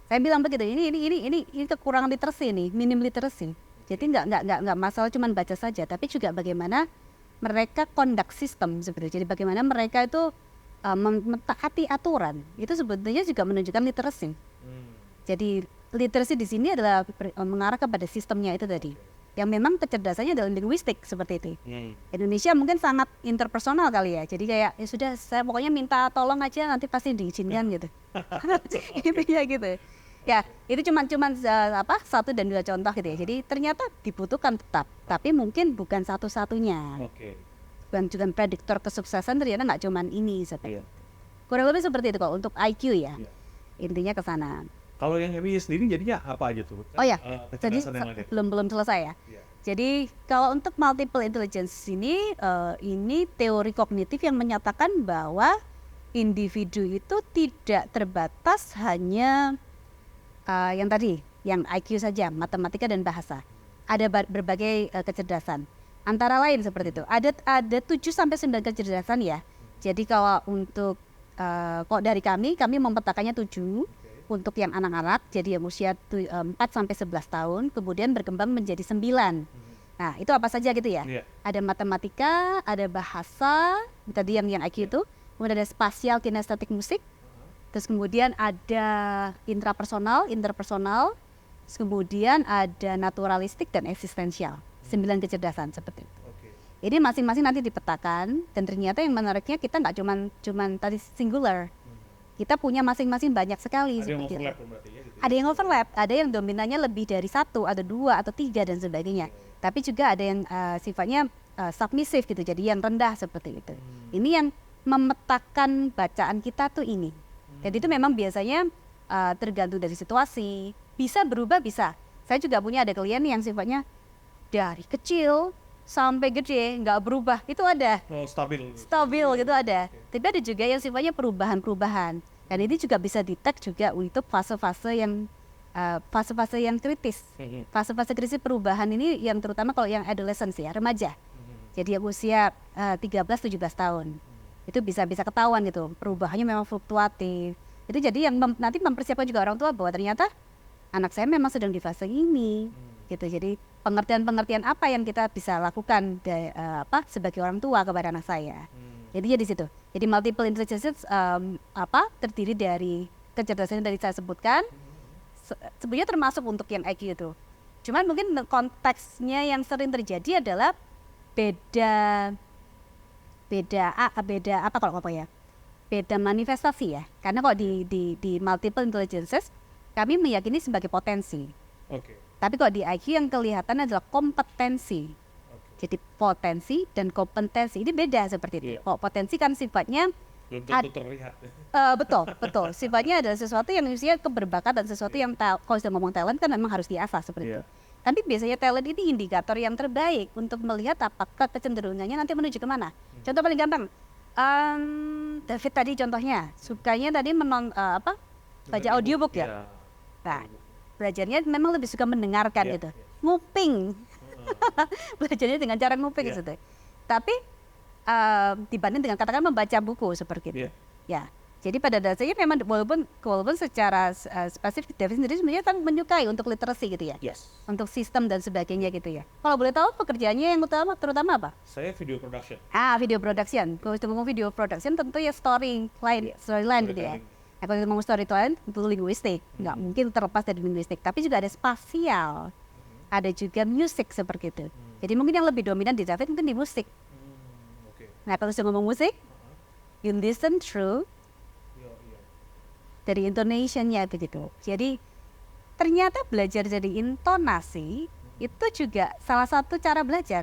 Saya bilang begitu, ini kekurangan literasi nih, minim literasi. Jadi nggak masalah cuma baca saja, tapi juga bagaimana mereka conduct system seperti itu. Jadi bagaimana mereka itu mentaati aturan. Itu sebetulnya juga menunjukkan literasi. Jadi literasi di sini adalah mengarah kepada sistemnya itu tadi. Yang memang kecerdasannya adalah linguistik seperti itu. Indonesia mungkin sangat interpersonal kali ya. Jadi kayak ya sudah saya pokoknya minta tolong aja nanti pasti diizinkan gitu. Intinya gitu. Ya, itu cuma satu dan dua contoh gitu ya. Jadi ternyata dibutuhkan tetap, tapi mungkin bukan satu-satunya. Oke. Bukan prediktor kesuksesan ternyata nggak cuma ini seperti. Kurang lebih seperti itu kok untuk IQ ya. Iya. Intinya ke sana. Kalau yang MI sendiri jadinya apa aja tuh? Oh ya, jadi kecerdasan yang lain. belum selesai ya. Iya. Jadi kalau untuk multiple intelligence ini teori kognitif yang menyatakan bahwa individu itu tidak terbatas hanya yang tadi, yang IQ saja, matematika dan bahasa. Ada berbagai kecerdasan. Antara lain seperti itu. Ada 7-9 kecerdasan ya. Jadi kalau untuk kok dari kami memetakannya 7 untuk yang anak-anak, jadi yang usia 4-11 tahun, kemudian berkembang menjadi 9. Nah, itu apa saja gitu ya? Iya. Ada matematika, ada bahasa, tadi yang IQ itu, kemudian ada spasial, kinestetik, musik, terus kemudian ada interpersonal, terus kemudian ada naturalistik dan eksistensial. 9 kecerdasan seperti itu. Oke. Ini masing-masing nanti dipetakan, dan ternyata yang menariknya kita nggak cuman tadi singular. Kita punya masing-masing banyak sekali. Ada yang seperti itu. overlap berarti ya gitu. Ada yang overlap, ada yang dominannya lebih dari 1, ada 2 atau 3 dan sebagainya. Tapi juga ada yang sifatnya submissive gitu, jadi yang rendah seperti itu. Ini yang memetakan bacaan kita tuh ini. Jadi itu memang biasanya tergantung dari situasi, bisa berubah bisa. Saya juga punya ada klien yang sifatnya dari kecil sampai gede nggak berubah, itu ada. Oh, stabil. Stabil gitu ada. Tapi ada juga yang sifatnya perubahan-perubahan. Dan ini juga bisa detect juga untuk fase-fase yang kritis. Fase-fase krisis perubahan ini yang terutama kalau yang adolescence ya, remaja. Jadi yang usia 13-17 tahun. Itu bisa ketahuan gitu. Perubahannya memang fluktuatif. Itu jadi yang nanti mempersiapkan juga orang tua bahwa ternyata anak saya memang sedang di fase ini. Gitu. Jadi pengertian-pengertian apa yang kita bisa lakukan sebagai orang tua kepada anak saya. Jadi di situ. Jadi multiple intelligence terdiri dari kecerdasan yang tadi saya sebutkan. Sebenarnya termasuk untuk yang IQ itu. Cuman mungkin konteksnya yang sering terjadi adalah beda manifestasi ya. Karena kalau di multiple intelligences kami meyakini sebagai potensi. Oke. Tapi kalau di IQ yang kelihatan adalah kompetensi. Jadi potensi dan kompetensi ini beda seperti itu. Kalau potensi kan sifatnya Belum tentu terlihat. betul. Sifatnya adalah sesuatu yang usia keberbakat dan sesuatu yang kalau sudah ngomong talent kan memang harus diasah seperti itu. Tapi biasanya talent ini indikator yang terbaik untuk melihat apakah kecenderungannya nanti menuju kemana. Contoh paling gampang, David tadi contohnya sukanya tadi baca audiobook ya. Nah, belajarnya memang lebih suka mendengarkan gitu, nguping. Belajarnya dengan cara nguping gitu. Tapi dibanding dengan katakan membaca buku seperti itu. Ya. Jadi pada dasarnya memang walaupun secara spesifik David sendiri sebenarnya kan menyukai untuk literasi gitu ya. Untuk sistem dan sebagainya gitu ya. Kalau boleh tahu pekerjaannya yang terutama apa? Saya video production. Video production. Kalau kita ngomong video production tentu ya storyline gitu ya. Kalau kita ngomong storyline itu linguistik, nggak mungkin terlepas dari linguistik. Tapi juga ada spasial, ada juga musik seperti itu. Jadi mungkin yang lebih dominan di David mungkin di musik. Nah kalau sudah ngomong musik, you listen through dari intonation-nya begitu. Jadi ternyata belajar dari intonasi itu juga salah satu cara belajar.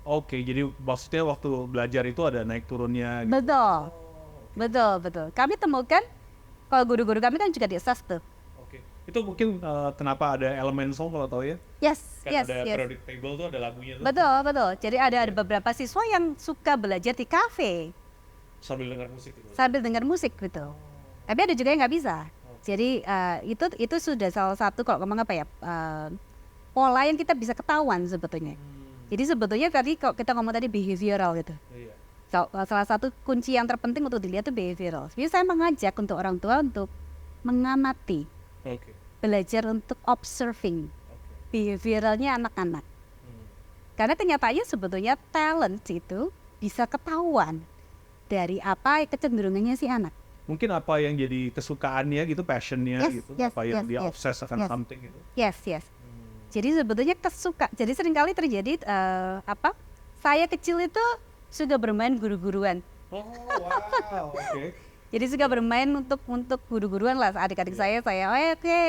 Oke, jadi maksudnya waktu belajar itu ada naik turunnya. Gitu. Betul. Kami temukan kalau guru-guru kami kan juga di-assess tuh. Oke. Itu mungkin kenapa ada elemen song kalau tahu ya? Yes. Ada periodic table tuh ada lagunya tuh. Betul. Jadi ada beberapa siswa yang suka belajar di kafe Sambil dengar musik gitu. sambil dengar musik gitu. Tapi ada juga yang nggak bisa. Jadi itu sudah salah satu kalau ngomong pola yang kita bisa ketahuan sebetulnya. Jadi sebetulnya tadi kalau kita ngomong tadi behavioral gitu. Salah satu kunci yang terpenting untuk dilihat itu behavioral. Jadi saya mengajak untuk orang tua untuk mengamati, belajar untuk observing behavioralnya anak-anak. Karena kenyataannya sebetulnya talent itu bisa ketahuan dari apa kecenderungannya si anak. Mungkin apa yang jadi kesukaannya gitu, passionnya gitu, apa yang dia obses akan something gitu. Yes. Jadi sebetulnya jadi seringkali terjadi saya kecil itu suka bermain guru-guruan. Oh wow, oke. Jadi suka bermain untuk guru-guruan lah adik-adik saya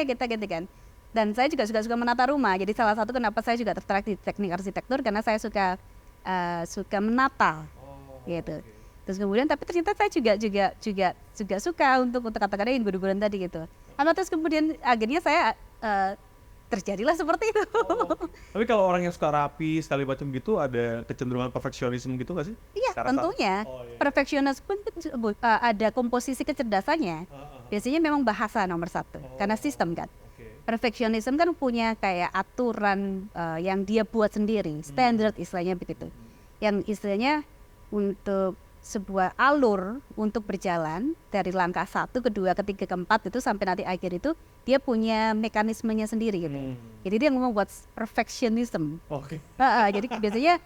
kita gitu kan. Dan saya juga suka menata rumah. Jadi salah satu kenapa saya juga tertarik di teknik arsitektur karena saya suka menata gitu. Terus kemudian tapi ternyata saya juga suka untuk kata-kata yang guru-guruan tadi gitu. Terus kemudian akhirnya saya terjadilah seperti itu. Tapi kalau orang yang suka rapi sekali macam gitu ada kecenderungan perfeksionisme gitu nggak sih? Iya, tentunya. Perfeksionis pun ada komposisi kecerdasannya. Biasanya memang bahasa nomor satu karena sistem kan. Perfeksionisme kan punya kayak aturan yang dia buat sendiri, standar istilahnya begitu. Yang istilahnya untuk sebuah alur untuk berjalan dari langkah 1, kedua, ketiga, keempat itu sampai nanti akhir itu dia punya mekanismenya sendiri gitu. Jadi dia ngomong buat perfectionism. Oke. Jadi biasanya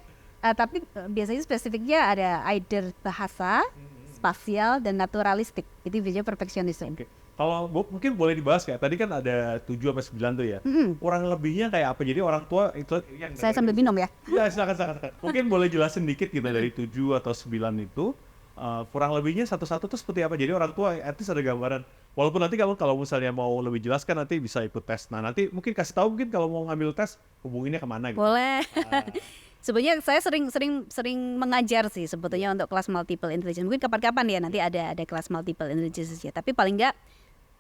tapi biasanya spesifiknya ada either bahasa, spasial dan naturalistik. Itu biasanya perfectionism. Oke. Kalau mungkin boleh dibahas ya. Tadi kan ada 7 sampai 9 tuh ya. Kurang lebihnya kayak apa? Jadi orang tua itu yang Saya sambil minum ya. Ya, silakan. Mungkin boleh jelasin dikit gitu dari 7 atau 9 itu kurang lebihnya satu-satu tuh seperti apa. Jadi orang tua at least ada gambaran. Walaupun nanti kamu kalau misalnya mau lebih jelas kan nanti bisa ikut tes. Nah, nanti mungkin kasih tahu mungkin kalau mau ngambil tes hubunginnya kemana gitu. Boleh. Sebenarnya saya sering mengajar sih sebetulnya untuk kelas multiple intelligence. Mungkin kapan-kapan ya nanti ada kelas multiple intelligence ya. Tapi paling enggak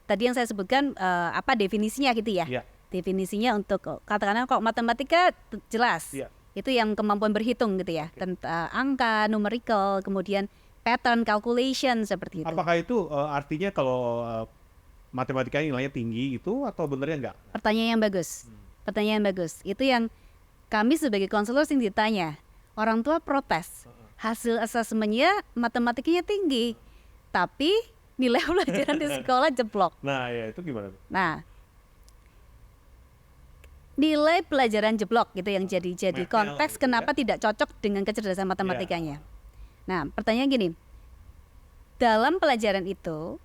tadi yang saya sebutkan apa definisinya gitu ya. Iya. Definisinya untuk katakanlah kok matematika jelas. Iya. Itu yang kemampuan berhitung gitu ya. Tentang angka, numerical, kemudian pattern calculation seperti itu. Apakah itu artinya kalau matematika nilainya tinggi itu atau benernya enggak? Pertanyaan yang bagus. Pertanyaan yang bagus. Itu yang kami sebagai konselor sing ditanya. Orang tua protes. Hasil asesmennya matematikanya tinggi. Tapi nilai pelajaran di sekolah jeblok. Nah, ya itu gimana? Nah, nilai pelajaran jeblok gitu yang jadi konteks gitu kenapa tidak cocok dengan kecerdasan matematikanya. Nah, pertanyaan gini. Dalam pelajaran itu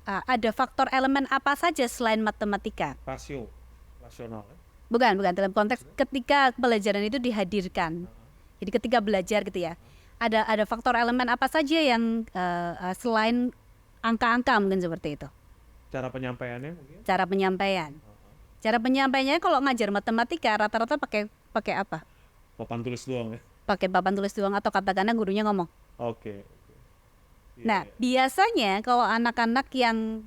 ada faktor elemen apa saja selain matematika? Rasional. Bukan dalam konteks ketika pelajaran itu dihadirkan. Jadi ketika belajar gitu ya. Ada faktor elemen apa saja yang selain angka-angka mungkin seperti itu. Cara penyampaiannya mungkin? Cara penyampaian. Cara penyampaiannya kalau ngajar matematika rata-rata pakai apa? Papan tulis doang ya. Pakai papan tulis doang atau katakanlah gurunya ngomong. Oke. Nah, biasanya kalau anak-anak yang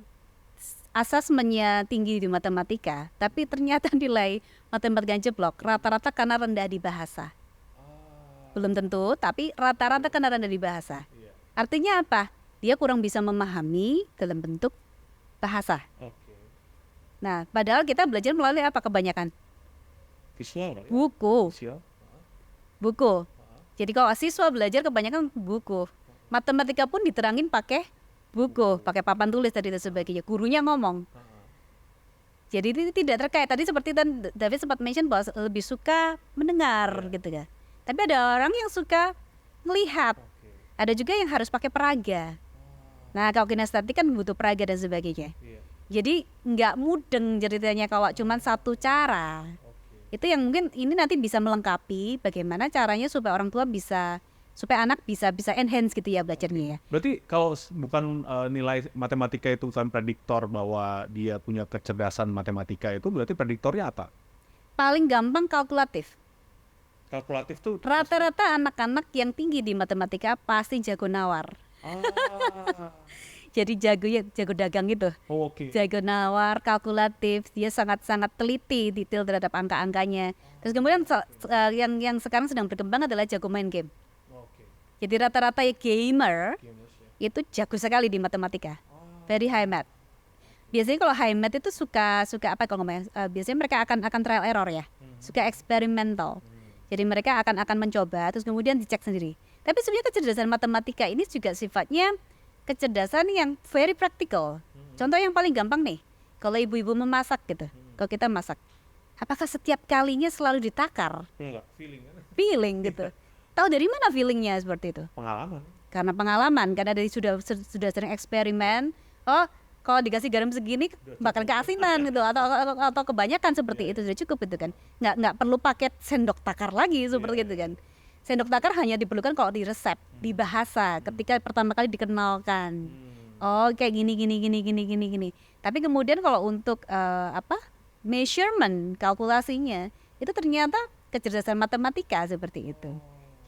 asesmennya tinggi di matematika, tapi ternyata nilai matematika jeblok, rata-rata karena rendah di bahasa. Belum tentu, tapi rata-rata karena rendah di bahasa. Artinya apa? Dia kurang bisa memahami dalam bentuk bahasa. Oke. Nah, padahal kita belajar melalui apa kebanyakan? Visual. Buku. Visual. Buku. Jadi kalau siswa belajar kebanyakan buku. Matematika pun diterangin pakai buku, pakai papan tulis tadi dan sebagainya. Gurunya ngomong. Jadi ini tidak terkait. Tadi seperti David sempat mention bahwa lebih suka mendengar gitu kan. Tapi ada orang yang suka melihat. Ada juga yang harus pakai peraga. Nah, kalau kinestetik kan butuh peraga dan sebagainya. Jadi nggak mudeng ceritanya kalau cuma satu cara. Itu yang mungkin ini nanti bisa melengkapi bagaimana caranya supaya orang tua bisa, supaya anak bisa enhance gitu ya belajarnya ya. Berarti kalau bukan nilai matematika itu bukan prediktor bahwa dia punya kecerdasan matematika, itu berarti prediktornya apa? Paling gampang kalkulatif. Kalkulatif tuh Rata-rata anak-anak yang tinggi di matematika pasti jago nawar. Jadi jago dagang gitu. Oke. Jago nawar, kalkulatif, dia sangat-sangat teliti detail terhadap angka-angkanya. Terus kemudian yang sekarang sedang berkembang adalah jago main game. Jadi rata-rata gamer itu jago sekali di matematika. Very high math. Biasanya kalau high math itu suka apa kalau ngomongnya? Biasanya mereka akan trial error ya. Suka eksperimental. Jadi mereka akan mencoba terus kemudian dicek sendiri. Tapi sebenarnya kecerdasan matematika ini juga sifatnya kecerdasan yang very practical. Contoh yang paling gampang nih, kalau ibu-ibu memasak gitu, kalau kita masak, apakah setiap kalinya selalu ditakar? Enggak, feeling kan? Feeling gitu. Tahu dari mana feelingnya seperti itu? Pengalaman. Karena pengalaman, karena dari sudah sering eksperimen. Oh, kalau dikasih garam segini bakal keasinan gitu, atau kebanyakan seperti itu sudah cukup gitu kan. Nggak perlu pakai sendok takar lagi seperti itu kan. Sendok takar hanya diperlukan kalau di resep, di bahasa, ketika pertama kali dikenalkan. Oh, kayak gini. Tapi kemudian kalau untuk measurement, kalkulasinya, itu ternyata kecerdasan matematika seperti itu.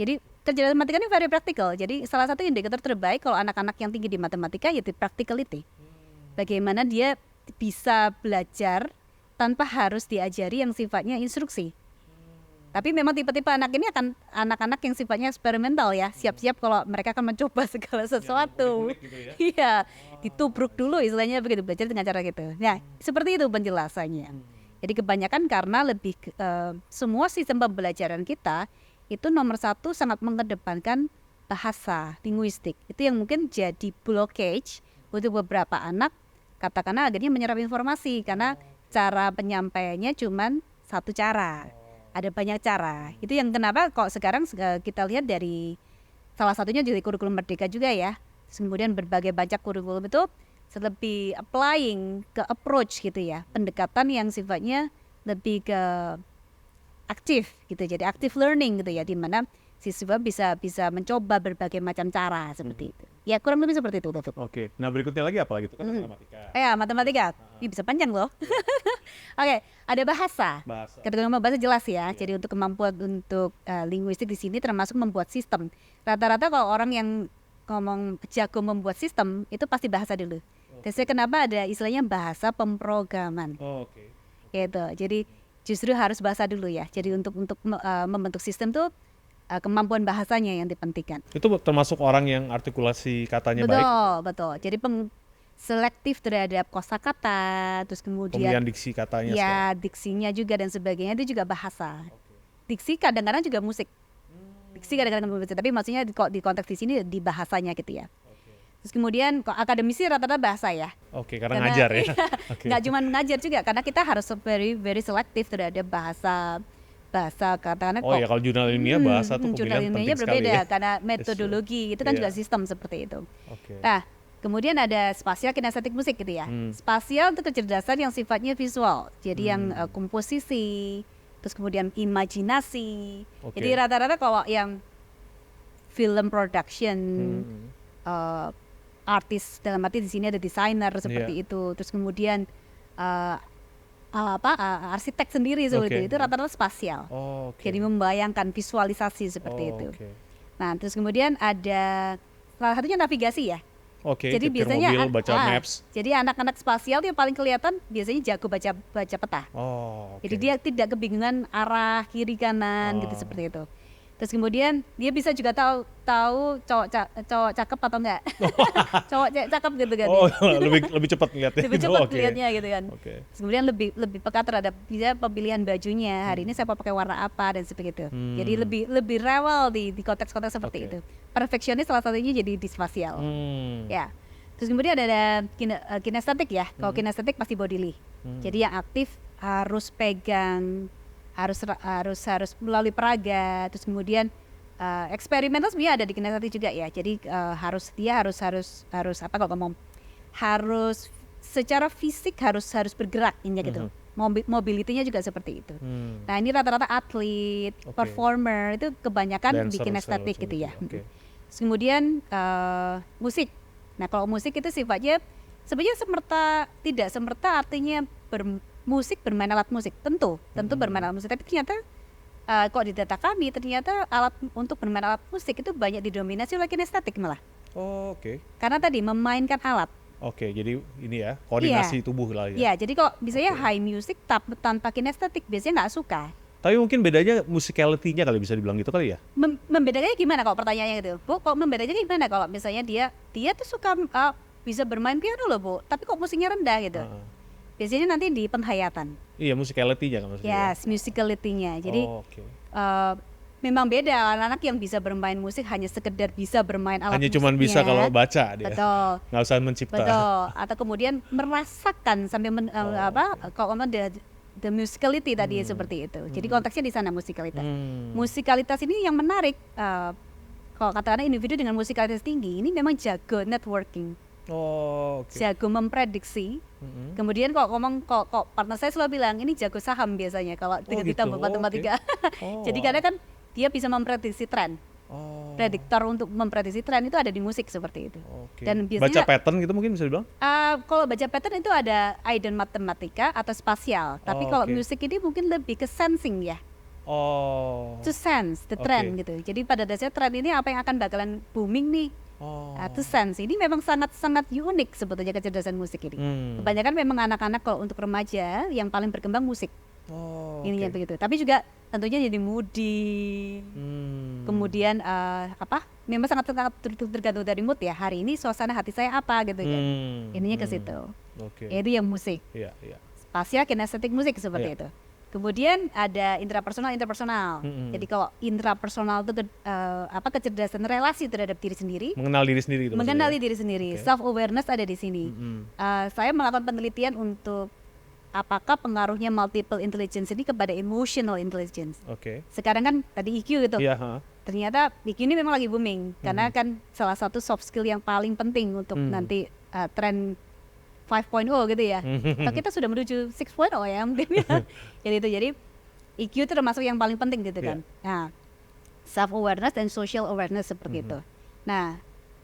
Jadi kecerdasan matematika ini very practical. Jadi salah satu indikator terbaik kalau anak-anak yang tinggi di matematika yaitu practicality. Bagaimana dia bisa belajar tanpa harus diajari yang sifatnya instruksi. Tapi memang tipe-tipe anak ini akan anak-anak yang sifatnya eksperimental ya. Siap-siap kalau mereka akan mencoba segala sesuatu. Iya, ditubruk dulu istilahnya begitu, belajar dengan cara gitu. Nah, seperti itu penjelasannya. Jadi kebanyakan karena lebih semua sistem pembelajaran kita itu nomor satu sangat mengedepankan bahasa linguistik itu yang mungkin jadi blockage untuk beberapa anak, katakanlah akhirnya menyerap informasi karena cara penyampaiannya cuman satu cara, ada banyak cara. Itu yang kenapa kok sekarang kita lihat dari salah satunya dari kurikulum Merdeka juga ya. Kemudian berbagai banyak kurikulum itu lebih applying ke approach gitu ya, pendekatan yang sifatnya lebih ke aktif gitu, jadi active learning gitu ya, di mana siswa bisa mencoba berbagai macam cara seperti itu. Ya kurang lebih seperti itu, Taufik. Oke. Nah berikutnya lagi apa lagi itu kan matematika. Ya matematika, ini bisa panjang loh. Oke, ada bahasa. Bahasa. Ketika ngomong bahasa jelas ya. Jadi untuk kemampuan untuk linguistik di sini termasuk membuat sistem. Rata-rata kalau orang yang ngomong jago membuat sistem itu pasti bahasa dulu. Jadi kenapa ada istilahnya bahasa pemrograman. Oke. Gitu. Jadi justru harus bahasa dulu ya. Jadi untuk membentuk sistem tuh kemampuan bahasanya yang dipentingkan. Itu termasuk orang yang artikulasi katanya baik. Betul. Jadi selektif terhadap kosakata, terus kemudian Pemilihan diksi katanya. ya diksinya juga dan sebagainya itu juga bahasa. Diksi kadang-kadang juga musik. Diksi kadang-kadang musik, tapi maksudnya di konteks di sini di bahasanya gitu ya. Terus kemudian kok akademisi rata-rata bahasa ya. Oke, karena ngajar ya. Nggak cuma mengajar juga, karena kita harus very selektif terhadap bahasa katakanlah. Oh ya, kalau jurnal ilmiah bahasa tuh jurnal pemilihan ilmiahnya penting berbeda sekali ya. karena metodologi itu kan juga sistem seperti itu. Nah, kemudian ada spasial kinestetik musik gitu ya. Spasial itu kecerdasan yang sifatnya visual, jadi yang komposisi, terus kemudian imajinasi. Jadi rata-rata kalau yang film production, artis dalam arti di sini ada desainer seperti itu, terus kemudian arsitek sendiri seperti itu rata-rata spasial. Jadi membayangkan visualisasi seperti itu. Nah, terus kemudian ada salah satunya navigasi ya. Jadi biasanya mobil, baca maps. Jadi anak-anak spasial yang paling kelihatan biasanya jago baca peta. Jadi dia tidak kebingungan arah kiri kanan gitu seperti itu. Terus kemudian dia bisa juga tahu cowok cakep atau enggak. Cowok cakep gitu kan. Lebih cepat ngeliatnya. Lebih cepat ngeliatnya gitu kan. Terus kemudian lebih peka terhadap bisa pemilihan bajunya. Hari ini saya mau pakai warna apa dan seperti itu. Jadi lebih rewel di konteks-konteks seperti itu. Perfeksionis salah satunya jadi di spasial. Ya. Terus kemudian ada kinestetik ya. Kalau kinestetik pasti bodily. Jadi yang aktif harus pegang, harus melalui peraga, terus kemudian eksperimental sebenarnya ada di kinestetik juga ya. Jadi harus apa kalau ngomong, harus secara fisik harus bergerak ini gitu. Mobility-nya juga seperti itu. Nah, ini rata-rata atlet, performer itu kebanyakan di kinestetik gitu ya. Terus kemudian musik. Nah, kalau musik itu sifatnya sebenarnya tidak semerta artinya musik bermain alat musik, tentu bermain alat musik, tapi ternyata kok di data kami ternyata alat untuk bermain alat musik itu banyak didominasi oleh kinestetik malah. Karena tadi memainkan alat. Jadi ini ya koordinasi tubuh lah ya. Iya, jadi kok misalnya high music tanpa kinestetik biasanya nggak suka. Tapi mungkin bedanya musicality-nya kali bisa dibilang gitu kali ya. Membedanya gimana kalau pertanyaannya gitu, Bu? Kok membedanya gimana kalau misalnya dia tuh suka bisa bermain piano loh, Bu, tapi kok musiknya rendah gitu. Biasanya nanti di penghayatan. Iya, musicality-nya kan maksudnya. Yes, musicality-nya. Jadi memang beda anak-anak yang bisa bermain musik hanya sekedar bisa bermain alat musiknya. Hanya cuma bisa kalau baca dia. Betul. Nggak usah mencipta. Betul. Atau kemudian merasakan sampai kalau ngomong the musicality tadi seperti itu. Jadi konteksnya di sana musikalitas. Musikalitas ini yang menarik. Kalau katakanlah individu dengan musikalitas tinggi ini memang jago networking. Jago memprediksi. Kemudian kok partner saya selalu bilang ini jago saham biasanya kalau dengan ditambah matematika. Jadi karena kan dia bisa memprediksi tren. Prediktor untuk memprediksi tren itu ada di musik seperti itu. Dan biasanya baca pattern gitu mungkin bisa dibilang? Kalau baca pattern itu ada aiden matematika atau spasial. Tapi kalau musik ini mungkin lebih ke sensing ya. To sense the trend gitu. Jadi pada dasarnya tren ini apa yang akan bakalan booming nih. To sense ini memang sangat unik sebetulnya kecerdasan musik ini. Kebanyakan memang anak-anak kalau untuk remaja yang paling berkembang musik. Ininya begitu. Tapi juga tentunya jadi moody. Kemudian memang sangat tergantung dari mood ya. Hari ini suasana hati saya apa gitu kan. Ininya ke situ. Itu yang musik. Spasial kinestetik musik seperti itu. Kemudian ada interpersonal. Jadi kalau intrapersonal itu kecerdasan relasi terhadap diri sendiri, Mengenal diri sendiri itu mengenali maksudnya. diri sendiri, Oke. self awareness ada di sini. Saya melakukan penelitian untuk apakah pengaruhnya multiple intelligence ini kepada emotional intelligence. Oke. Sekarang kan tadi EQ gitu. Iya, ha. Ternyata EQ ini memang lagi booming karena kan salah satu soft skill yang paling penting untuk nanti tren 5.0 gitu ya. Atau kita sudah menuju 6.0 ya mungkin ya. Jadi EQ itu termasuk yang paling penting gitu kan. Nah, self awareness dan social awareness seperti itu. Nah,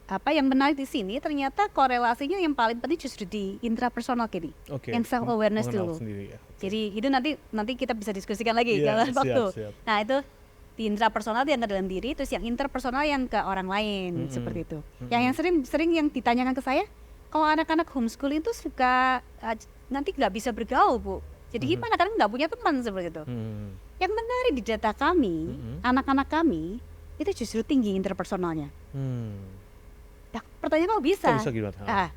apa yang menarik di sini ternyata korelasinya yang paling penting justru di intrapersonal gini. Oke. Yang self awareness Mengenal dulu. sendiri ya. Jadi itu nanti kita bisa diskusikan lagi Iya, kalau siap, waktu. siap. Nah, itu di intrapersonal itu yang ke dalam diri, terus yang interpersonal yang ke orang lain seperti itu. Yang sering yang ditanyakan ke saya, kalau anak-anak homeschooling itu suka nanti nggak bisa bergaul, Bu. Jadi gimana? Karena nggak punya teman seperti itu. Yang menarik di data kami, anak-anak kami itu justru tinggi interpersonalnya. Nah, pertanyaan kok bisa? Kok bisa gimana?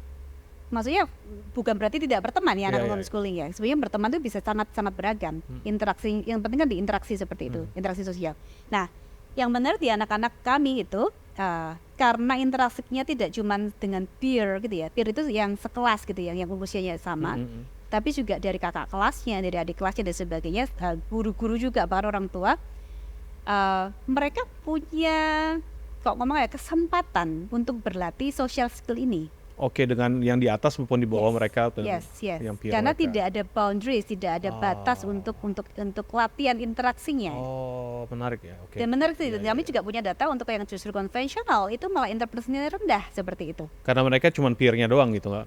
Maksudnya bukan berarti tidak berteman ya anak Iya, iya. homeschooling ya. Sebenarnya berteman itu bisa sangat beragam. Interaksi yang penting kan di interaksi seperti itu, interaksi sosial. Nah, yang menarik di anak-anak kami itu karena interaksinya tidak cuma dengan peer gitu ya. Peer itu yang sekelas gitu ya, yang usianya sama. Tapi juga dari kakak kelasnya, dari adik kelasnya dan sebagainya, guru-guru juga bahkan orang tua. Mereka punya kesempatan untuk berlatih social skill ini. Oke, dengan yang di atas maupun di bawah mereka atau Yes. yang peer Karena mereka. tidak ada boundaries, tidak ada batas untuk latihan interaksinya. Oh, menarik ya. Oke. Dan menarik sih, Iya, kami iya. juga punya data untuk yang justru konvensional itu malah interpersonalnya rendah seperti itu. Karena mereka cuma peer-nya doang gitu nggak?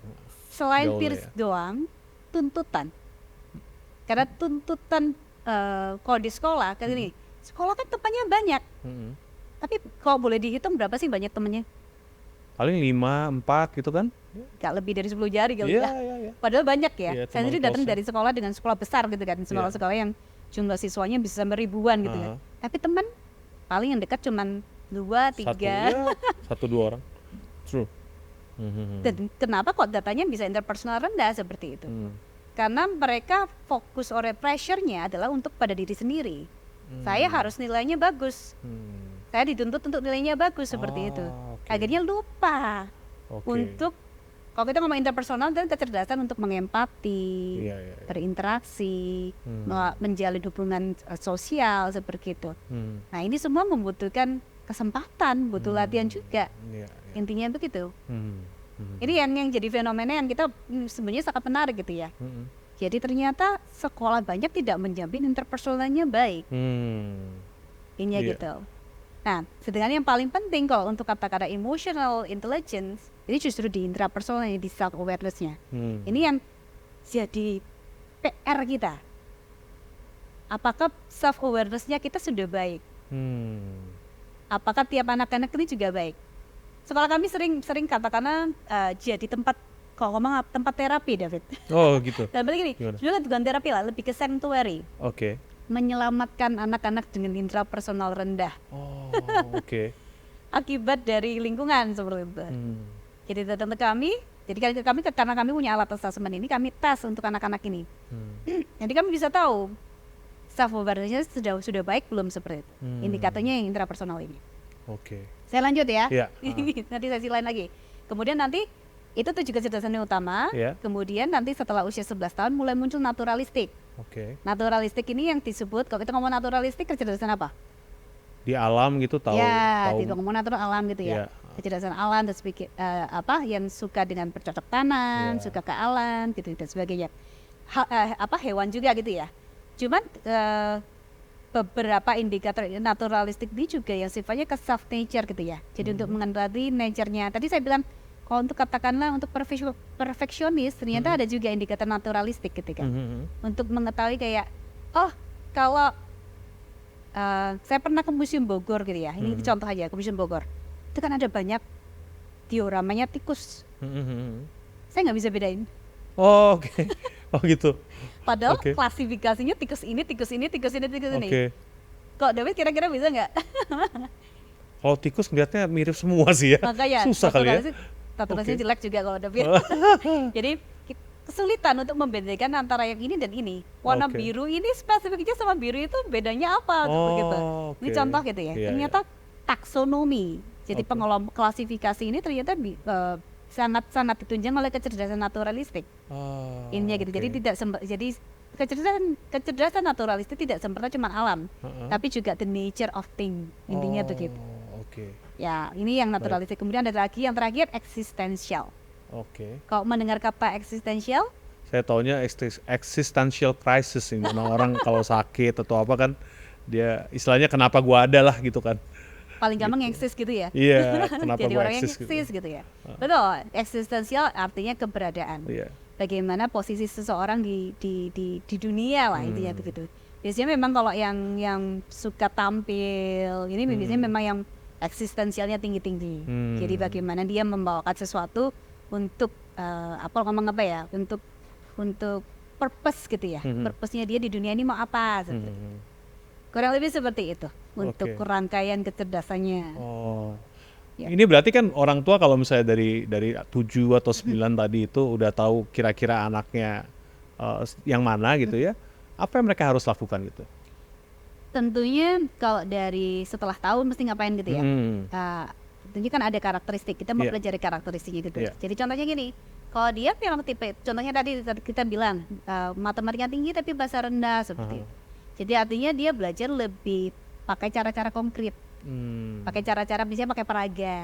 Selain Gaulnya peers ya. doang, tuntutan. Karena tuntutan kalau di sekolah kayak gini, sekolah kan temannya banyak. Tapi kalau boleh dihitung berapa sih banyak temennya? Paling 5, 4 gitu kan? Gak lebih dari 10 jari kali Iya, ya. iya. Padahal banyak ya. Iya, Saya teman sendiri datang close-nya. dari sekolah dengan sekolah besar gitu kan, sekolah-sekolah yang jumlah siswanya bisa sampai ribuan gitu kan. Tapi teman paling yang dekat cuman 2, 3. 1-2 orang. True. Dan kenapa kok datanya bisa interpersonal rendah seperti itu? Karena mereka fokus pressure-nya adalah untuk pada diri sendiri. Saya harus nilainya bagus. Saya dituntut untuk nilainya bagus seperti itu. Oke. Akhirnya lupa Oke. untuk kalau kita ngomong interpersonal dan kecerdasan untuk mengempati, Iya, iya, iya. berinteraksi, menjalin hubungan sosial seperti itu. Nah, ini semua membutuhkan kesempatan, butuh latihan juga. Iya, iya. Intinya begitu. Ini yang jadi fenomena yang kita sebenarnya sangat menarik gitu ya. Jadi ternyata sekolah banyak tidak menjamin interpersonalnya baik. Ini Iya. gitu. Nah, sedangkan yang paling penting kalau untuk kata-kata emotional intelligence ini justru di intrapersonal, di self awareness-nya. Ini yang jadi PR kita. Apakah self awareness-nya kita sudah baik? Apakah tiap anak-anak ini juga baik? Sekolah kami sering katakanlah jadi tempat kalau ngomong tempat terapi, David. Oh gitu. Dan balik gini, Gimana? sebenarnya bukan terapi lah, lebih ke sanctuary. Oke. Menyelamatkan anak-anak dengan intrapersonal rendah Oh, oke. akibat dari lingkungan seperti itu. Jadi datang ke kami, karena kami punya alat assessment ini, kami tes untuk anak-anak ini. Jadi kami bisa tahu self awareness-nya sudah baik belum seperti itu. Indikatornya yang intrapersonal ini. Oke. Saya lanjut ya. Iya. Nanti sesi lain lagi. Kemudian nanti itu juga kecerdasan yang utama. Iya. Kemudian nanti setelah usia 11 tahun mulai muncul naturalistik. Oke. Naturalistik ini yang disebut, kalau kita ngomong naturalistik, kecerdasan apa? Di alam gitu tahu. Ya, tahu. di ngomong natural alam gitu ya. Iya. Kecerdasan alam dan yang suka dengan bercocok tanam, Iya. suka ke alam gitu dan sebagainya. Hewan juga gitu ya. Cuman beberapa indikator naturalistik ini juga yang sifatnya ke self nature gitu ya. Jadi untuk mengenali nature-nya. Tadi saya bilang kalau untuk katakanlah untuk perfeksionis ternyata ada juga indikator naturalistik gitu kan. Untuk mengetahui kayak kalau saya pernah ke Museum Bogor gitu ya. Ini contoh aja ke Museum Bogor. Itu kan ada banyak dioramanya tikus. Saya nggak bisa bedain. Oh, oke. Oh gitu. Padahal Oke. klasifikasinya tikus ini, tikus ini, tikus ini, tikus ini. Oke. Kok David kira-kira bisa nggak? Kalau tikus ngeliatnya mirip semua sih ya. Makanya Susah kali ya. naturalisnya jelek juga kalau David. Jadi kesulitan untuk membedakan antara yang ini dan ini. Warna Oke. biru ini spesifiknya sama biru itu bedanya apa begitu. Ini Oke. contoh gitu ya. Iya, Ternyata taksonomi. Jadi Oke. pengelompok klasifikasi ini ternyata sangat ditunjang oleh kecerdasan naturalistik. Ininya gitu. Oke. Jadi tidak jadi kecerdasan naturalistik tidak semata cuma alam, Heeh. tapi juga the nature of thing. Intinya begitu. Oke. Ya, ini yang naturalistik. Kemudian ada lagi yang terakhir eksistensial. Oke. Kalau mendengar kata eksistensial, Saya taunya existential crisis ini, orang kalau sakit atau apa kan dia istilahnya kenapa gua ada lah gitu kan. paling gampang Gitu. eksis gitu ya. Iya, kenapa Jadi gua orang yang eksis gitu. eksis gitu ya. Betul, eksistensial artinya keberadaan. Iya. Bagaimana posisi seseorang di dunia lah intinya begitu. Biasanya memang kalau yang suka tampil ini biasanya memang yang eksistensialnya tinggi-tinggi. Jadi bagaimana dia membawakan sesuatu untuk ngomong apa ya? Untuk purpose gitu ya. Purpose-nya dia di dunia ini mau apa? Seperti itu. Kurang lebih seperti itu untuk Oke. rangkaian kecerdasannya. Oh. Ya. Ini berarti kan orang tua kalau misalnya dari 7 atau 9 tadi itu udah tahu kira-kira anaknya yang mana gitu ya. Apa yang mereka harus lakukan gitu? Tentunya kalau dari setelah tahu mesti ngapain gitu ya. Tentunya kan ada karakteristik, kita mau Iya. pelajari karakteristiknya gitu. Iya. Jadi contohnya gini, kalau dia memang tipe, contohnya tadi kita bilang matematika tinggi tapi bahasa rendah seperti itu. Jadi artinya dia belajar lebih pakai cara-cara konkret, pakai cara-cara misalnya pakai peraga.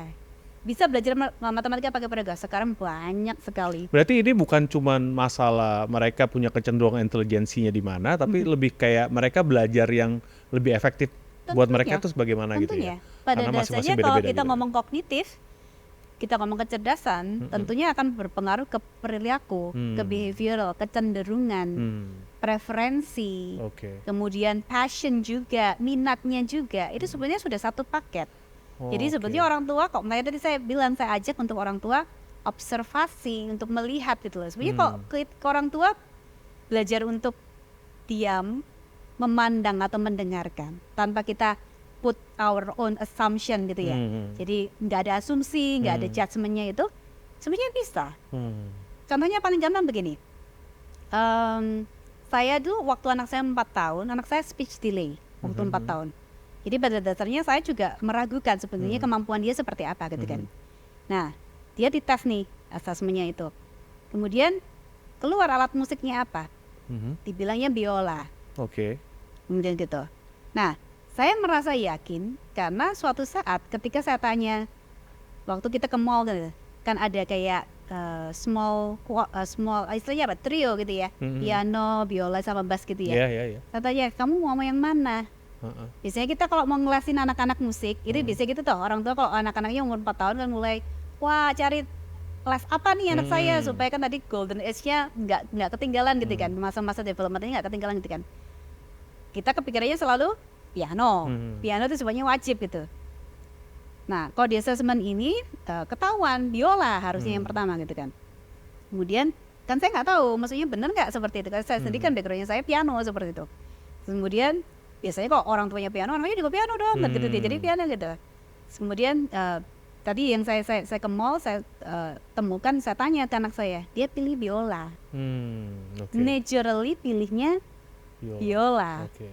Bisa belajar matematika pakai peraga, sekarang banyak sekali. Berarti ini bukan cuman masalah mereka punya kecenderungan intelijensinya di mana, tapi lebih kayak mereka belajar yang lebih efektif buat mereka Tentunya. itu sebagaimana gitu ya. Tentunya. Pada Karena masing-masing dasarnya kalau beda-beda kita gitu. ngomong kognitif, kita ngomong kecerdasan, tentunya akan berpengaruh ke perilaku, ke behavioral, kecenderungan, preferensi, Oke. kemudian passion juga, minatnya juga. Itu sebenarnya sudah satu paket. Jadi sebenarnya orang tua, kok makanya tadi saya bilang saya ajak untuk orang tua observasi, untuk melihat gitu loh. Sebenarnya kok ke orang tua belajar untuk diam, memandang atau mendengarkan tanpa kita put our own assumption gitu ya. Jadi nggak ada asumsi, nggak ada judgementnya itu sebenarnya bisa. Contohnya paling gampang begini. Saya dulu waktu anak saya 4 tahun, anak saya speech delay waktu 4 tahun. Jadi pada dasarnya saya juga meragukan sebenarnya kemampuan dia seperti apa gitu kan. Nah, dia dites nih asesmennya itu. Kemudian keluar alat musiknya apa? Dibilangnya biola. Oke. Kemudian gitu. Nah, saya merasa yakin karena suatu saat ketika saya tanya waktu kita ke mall gitu, kan ada kayak small istilahnya apa, trio gitu ya, piano, biola sama bass gitu ya. Iya. Saya tanya, kamu mau yang mana? Biasanya kita kalau mau ngelesin anak-anak musik, ini biasanya gitu tuh, orang tua kalau anak-anaknya umur 4 tahun kan mulai, wah cari les apa nih anak saya supaya kan tadi golden age-nya nggak ketinggalan gitu kan, masa-masa development-nya nggak ketinggalan gitu kan. Kita kepikirannya selalu piano itu sebenarnya wajib gitu. Nah, kalau di assessment ini ketahuan biola harusnya yang pertama gitu kan. Kemudian kan saya nggak tahu, maksudnya benar nggak seperti itu. Karena saya sendiri kan backgroundnya saya piano seperti itu. Kemudian biasanya kok orang tuanya piano, anaknya juga piano dong, gitu dia jadi piano gitu. Kemudian tadi yang saya ke mall, saya temukan, saya tanya ke anak saya, dia pilih biola. Oke. Naturally pilihnya biola. Oke.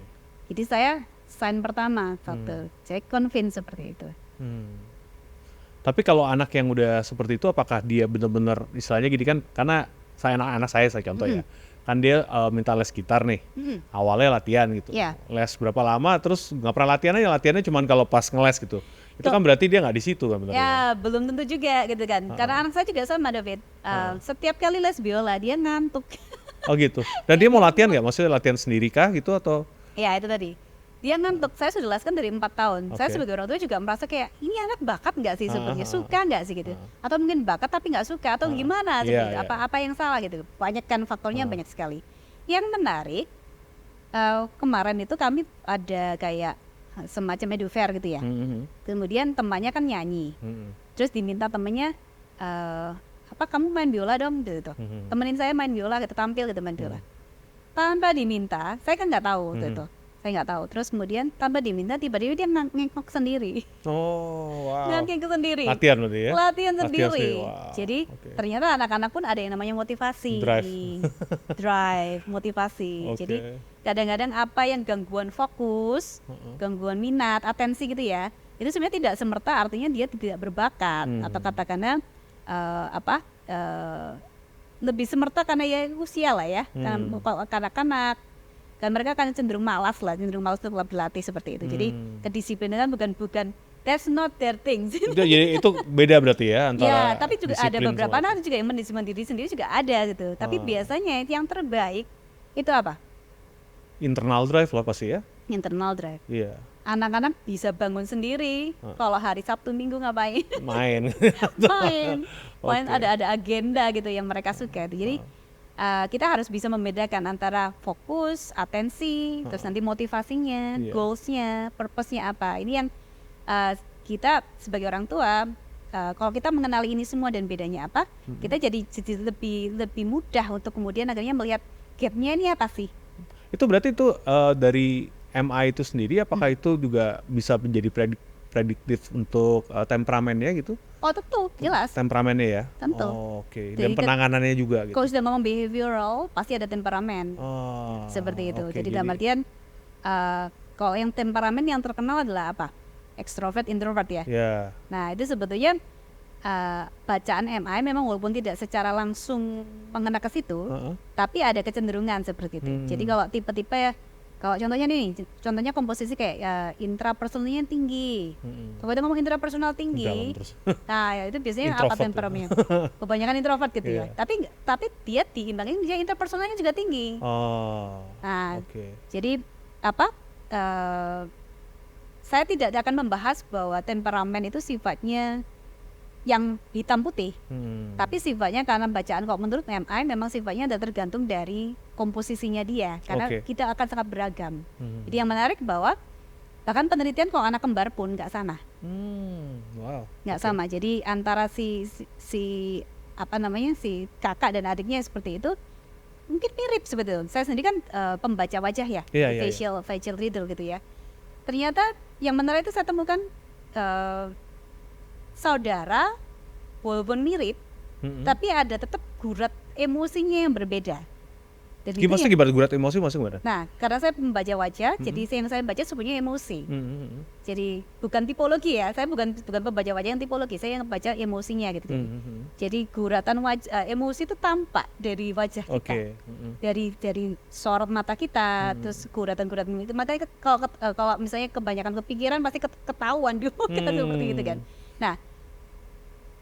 Jadi saya sign pertama satu, saya convince seperti itu. Tapi kalau anak yang udah seperti itu, apakah dia benar-benar istilahnya gini kan, karena anak saya contoh ya, kan dia minta les gitar nih, awalnya latihan gitu, Iya. les berapa lama, terus nggak pernah latihannya cuma kalau pas ngeles gitu, itu kan berarti dia nggak di situ kan benar. Ya belum tentu juga gitu kan, karena anak saya juga sama David, setiap kali les biola dia ngantuk. Oh gitu. Dan dia mau latihan nggak? Maksudnya latihan sendiri kah gitu atau? Ya itu tadi, dia ngantuk. Saya sudah leskan dari 4 tahun. Saya Oke. sebagai orang tua juga merasa kayak ini anak bakat nggak sih sebenarnya, suka nggak sih gitu, atau mungkin bakat tapi nggak suka atau gimana Iya, gitu. iya. Apa yang salah gitu. Banyak kan faktornya, banyak sekali. Yang menarik kemarin itu kami ada kayak semacam edu fair gitu ya. Kemudian temannya kan nyanyi, terus diminta temennya kamu main biola dong gitu. Temenin saya main biola gitu, tampil gitu main biola tanpa diminta. Saya kan nggak tahu gitu. saya nggak tahu. Terus kemudian tanpa diminta tiba-tiba dia ngengkok sendiri. Oh, wow. Ngengkok sendiri. Latihan berarti ya? Latihan sendiri. Wow. Jadi Oke. ternyata anak-anak pun ada yang namanya motivasi. Drive, motivasi. Oke. Jadi kadang-kadang apa yang gangguan fokus, gangguan minat, atensi gitu ya, itu sebenarnya tidak semerta artinya dia tidak berbakat atau katakanlah lebih semerta karena ya usia lah ya, karena kanak-kanak kan mereka kan cenderung malas untuk berlatih seperti itu. Jadi kedisiplinan bukan that's not their things. Jadi itu beda berarti ya antara Ya, tapi juga ada disiplin beberapa sama anak juga yang mendisiplin diri sendiri juga ada gitu. Tapi biasanya yang terbaik itu apa? internal drive lah pasti ya. Internal drive. Iya. Anak-anak bisa bangun sendiri. Kalau hari Sabtu Minggu ngapain? Main. Main. Oke. Ada agenda gitu yang mereka suka. Jadi kita harus bisa membedakan antara fokus, atensi, terus nanti motivasinya, Iya. goalsnya, purpose-nya apa. Ini yang kita sebagai orang tua, kalau kita mengenali ini semua dan bedanya apa, kita jadi lebih mudah untuk kemudian akhirnya melihat gapnya ini apa sih. Itu berarti itu dari MI itu sendiri apakah itu juga bisa menjadi prediktif untuk temperamennya gitu? Oh tentu, jelas. Temperamennya ya? Tentu. Oh, oke. Jadi Dan penanganannya juga gitu. Kalau sudah ngomong behavioral, pasti ada temperamen. Oh, Seperti itu. oke, Jadi dalam artian kalau yang temperamen yang terkenal adalah apa? Extrovert, introvert ya. Ya. Nah itu sebetulnya bacaan MI memang walaupun tidak secara langsung mengena ke situ, tapi ada kecenderungan seperti itu. Jadi kalau tipe-tipe kalau contohnya nih, contohnya komposisi kayak intrapersonalnya tinggi. Kalau kita ngomong intrapersonal tinggi, Dalam terus. nah ya itu biasanya apa Introvert ya. temperamennya? Kebanyakan introvert gitu ya. Iya. Tapi dia diimbangin dia interpersonalnya juga tinggi. Oh, Nah, oke. jadi apa? Saya tidak akan membahas bahwa temperamen itu sifatnya yang hitam putih, tapi sifatnya karena bacaan kalau menurut MI memang sifatnya ada tergantung dari komposisinya dia, karena Oke. kita akan sangat beragam. Jadi yang menarik bahwa bahkan penelitian kalau anak kembar pun nggak sama, Wow. nggak sama. Jadi antara si apa namanya si kakak dan adiknya seperti itu mungkin mirip sebetulnya. Saya sendiri kan pembaca wajah ya, Iya, iya, facial reader gitu ya. Ternyata yang menarik itu saya temukan saudara walaupun mirip, tapi ada tetap gurat emosinya yang berbeda. Dan itu Gimana sih gimana gurat emosi masih gimana? nah, karena saya membaca wajah, jadi yang saya baca sebenarnya emosi. Jadi bukan tipologi ya, saya bukan pembaca wajah yang tipologi, saya yang baca emosinya gitu. Jadi guratan emosi itu tampak dari wajah kita, Oke. dari sorot mata kita, terus guratan-guratan itu. Makanya kalau misalnya kebanyakan kepikiran pasti ketahuan dulu kita seperti itu kan. Nah,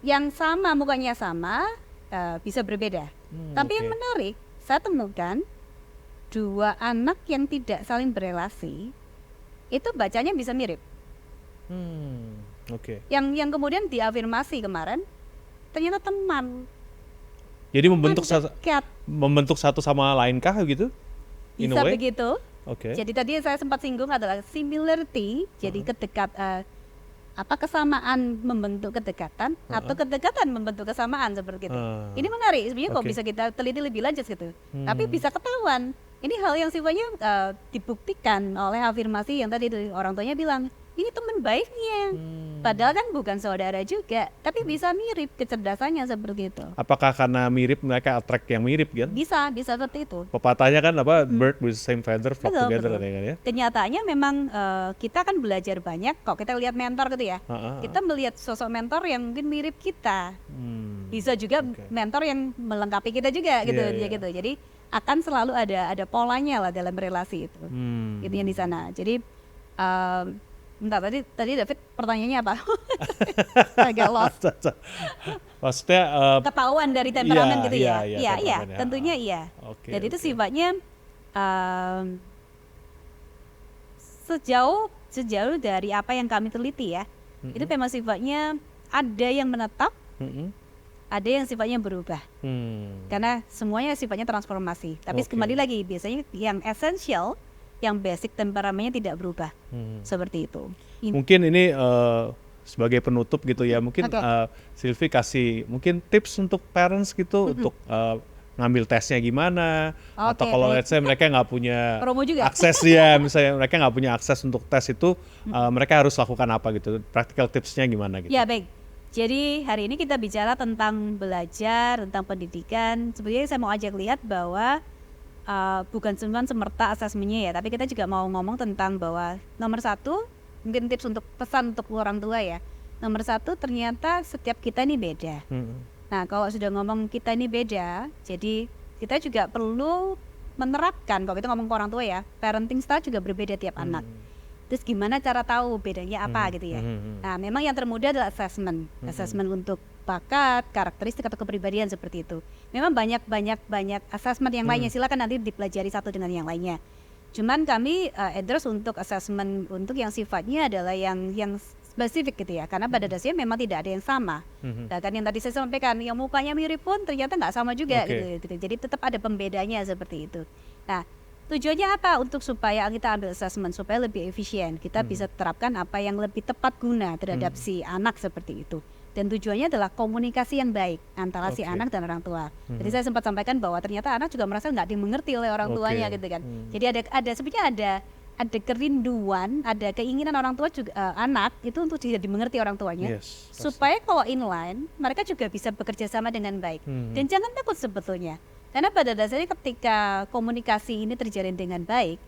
yang sama mukanya sama bisa berbeda. Tapi yang menarik, saya temukan dua anak yang tidak saling berelasi itu bacanya bisa mirip. Oke. Yang kemudian diafirmasi kemarin ternyata teman. Jadi Dekat. membentuk satu sama lain kah gitu? In a Bisa way? begitu. Oke. Jadi tadi saya sempat singgung adalah similarity, jadi kesamaan membentuk kedekatan atau kedekatan membentuk kesamaan seperti itu. Ini menarik sebenarnya kok Oke. bisa kita teliti lebih lanjut gitu. Tapi bisa ketahuan. Ini hal yang sifatnya dibuktikan oleh afirmasi yang tadi orang tuanya bilang, ini teman baiknya. Padahal kan bukan saudara juga, tapi bisa mirip kecerdasannya seperti itu. Apakah karena mirip mereka attract yang mirip kan? Bisa seperti itu. Pepatahnya kan apa? Bird with same feather flock Betul, together betul. katanya kan ya? Kenyataannya memang kita kan belajar banyak. Kalau kita lihat mentor gitu ya, kita melihat sosok mentor yang mungkin mirip kita. Bisa juga mentor yang melengkapi kita juga gitu, Iya, iya. gitu. Jadi akan selalu ada polanya lah dalam relasi itu. Itu yang di sana. Jadi bentar, tadi David pertanyaannya apa? Agak lost. Maksudnya Ketahuan dari temperamen gitu ya? iya, Iya, temperamen, ya. tentunya iya. Oke, Jadi itu oke. sifatnya sejauh dari apa yang kami teliti ya, itu memang sifatnya ada yang menetap, ada yang sifatnya berubah. Karena semuanya sifatnya transformasi. Tapi Oke. kembali lagi biasanya yang esensial, yang basic temperamennya tidak berubah. Seperti itu. Mungkin ini sebagai penutup gitu ya, mungkin Oke. Sylvie kasih mungkin tips untuk parents gitu untuk ngambil tesnya gimana, atau Oke, kalau baik. let's say mereka nggak punya Promo juga. akses ya, misalnya mereka nggak punya akses untuk tes itu, mereka harus lakukan apa gitu, practical tipsnya gimana gitu. Ya baik. Jadi hari ini kita bicara tentang belajar, tentang pendidikan. Sebenarnya saya mau ajak lihat bahwa bukan cuma semerta asesmennya ya, tapi kita juga mau ngomong tentang bahwa nomor satu, mungkin tips untuk pesan untuk orang tua ya. Nomor satu, ternyata setiap kita ini beda. Nah, kalau sudah ngomong kita ini beda, jadi kita juga perlu menerapkan, kalau kita ngomong ke orang tua ya, parenting style juga berbeda tiap anak. Terus gimana cara tahu bedanya apa gitu ya. Nah, memang yang termudah adalah assessment. Assessment untuk bakat, karakteristik atau kepribadian seperti itu. Memang banyak assessment yang lainnya, silakan nanti dipelajari satu dengan yang lainnya. Cuman kami address untuk assessment untuk yang sifatnya adalah yang spesifik gitu ya, karena pada dasarnya memang tidak ada yang sama. Nah, kan yang tadi saya sampaikan, yang mukanya mirip pun ternyata nggak sama juga gitu. Jadi tetap ada pembedanya seperti itu. Nah, tujuannya apa? Untuk supaya kita ambil assessment supaya lebih efisien, kita bisa terapkan apa yang lebih tepat guna terhadap si anak seperti itu. Dan tujuannya adalah komunikasi yang baik antara si anak dan orang tua. Jadi saya sempat sampaikan bahwa ternyata anak juga merasa nggak dimengerti oleh orang tuanya gitu kan. Jadi sebenarnya ada kerinduan, ada keinginan orang tua juga anak itu untuk tidak dimengerti orang tuanya, supaya kalau inline mereka juga bisa bekerja sama dengan baik. Dan jangan takut sebetulnya, karena pada dasarnya ketika komunikasi ini terjalin dengan baik,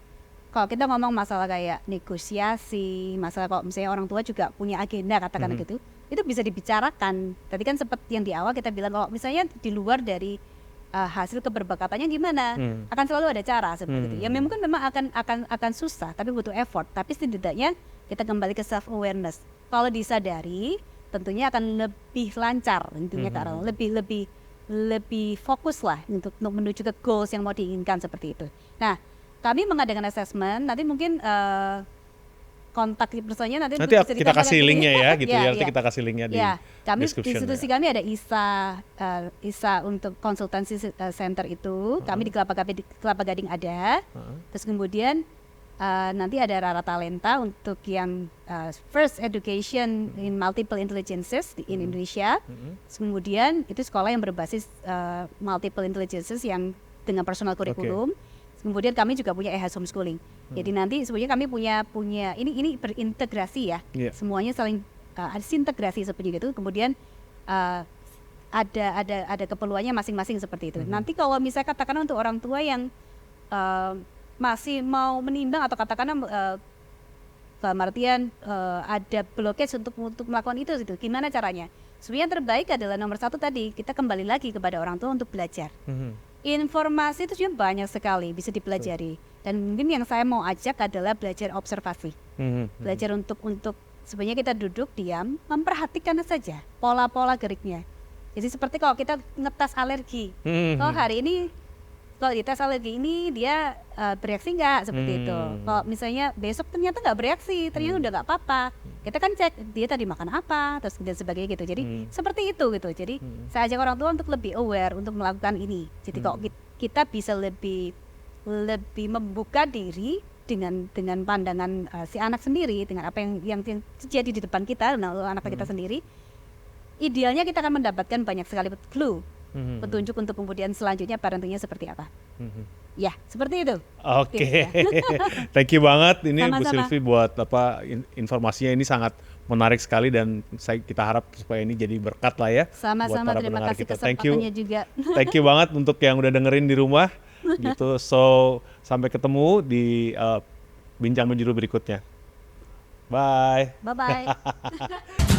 kalau kita ngomong masalah kayak negosiasi, masalah kalau misalnya orang tua juga punya agenda katakan gitu, itu bisa dibicarakan. Tadi kan seperti yang di awal kita bilang kalau misalnya di luar dari hasil keberbakatannya gimana, akan selalu ada cara seperti itu. Ya mungkin memang akan susah, tapi butuh effort. Tapi setidaknya kita kembali ke self awareness. Kalau disadari, tentunya akan lebih lancar, intinya lebih fokus lah untuk menuju ke goals yang mau diinginkan seperti itu. Nah, kami mengadakan assessment. Nanti mungkin kontak personnya nanti kita kasih linknya ya gitu ya, nanti kita kasih linknya di kami description. Institusi kami ada ISA untuk konsultansi center itu, kami di Kelapa Gading ada. Terus kemudian nanti ada Rara Talenta untuk yang first education in multiple intelligences in Indonesia. Terus kemudian itu sekolah yang berbasis multiple intelligences yang dengan personal curriculum. Kemudian kami juga punya homeschooling. Jadi nanti sebenarnya kami punya ini berintegrasi ya. Semuanya saling integrasi seperti itu. Kemudian ada keperluannya masing-masing seperti itu. Nanti kalau misalnya katakanlah untuk orang tua yang masih mau menimbang atau katakanlah dalam artian ada blockage untuk melakukan itu gitu. Gimana caranya? Sebenarnya yang terbaik adalah nomor satu tadi, kita kembali lagi kepada orang tua untuk belajar. Informasi itu juga banyak sekali bisa dipelajari, dan mungkin yang saya mau ajak adalah belajar observasi, belajar untuk sebenarnya kita duduk diam memperhatikan saja pola-pola geriknya. Jadi seperti kalau kita ngetes alergi, kalau hari ini kalau dites alergi ini dia bereaksi nggak seperti itu. Kalau misalnya besok ternyata nggak bereaksi, ternyata udah nggak apa-apa. Kita kan cek dia tadi makan apa, terus dan sebagainya gitu. Jadi seperti itu gitu. Jadi saya ajak orang tua untuk lebih aware untuk melakukan ini. Jadi kalau kita bisa lebih membuka diri dengan pandangan si anak sendiri, dengan apa yang terjadi di depan kita, anak kita sendiri. Idealnya kita akan mendapatkan banyak sekali clue, petunjuk untuk kemudian selanjutnya parentingnya seperti apa. Ya, seperti itu. Oke. Thank you banget ini Bu Sama-sama. Sylvie buat informasinya, ini sangat menarik sekali dan kita harap supaya ini jadi berkat lah ya. Sama-sama, buat para terima pendengar kasih kita. Thank you. kesempatannya juga. Thank you banget untuk yang udah dengerin di rumah gitu. So, sampai ketemu di Bincang Menjuru berikutnya. Bye. Bye-bye.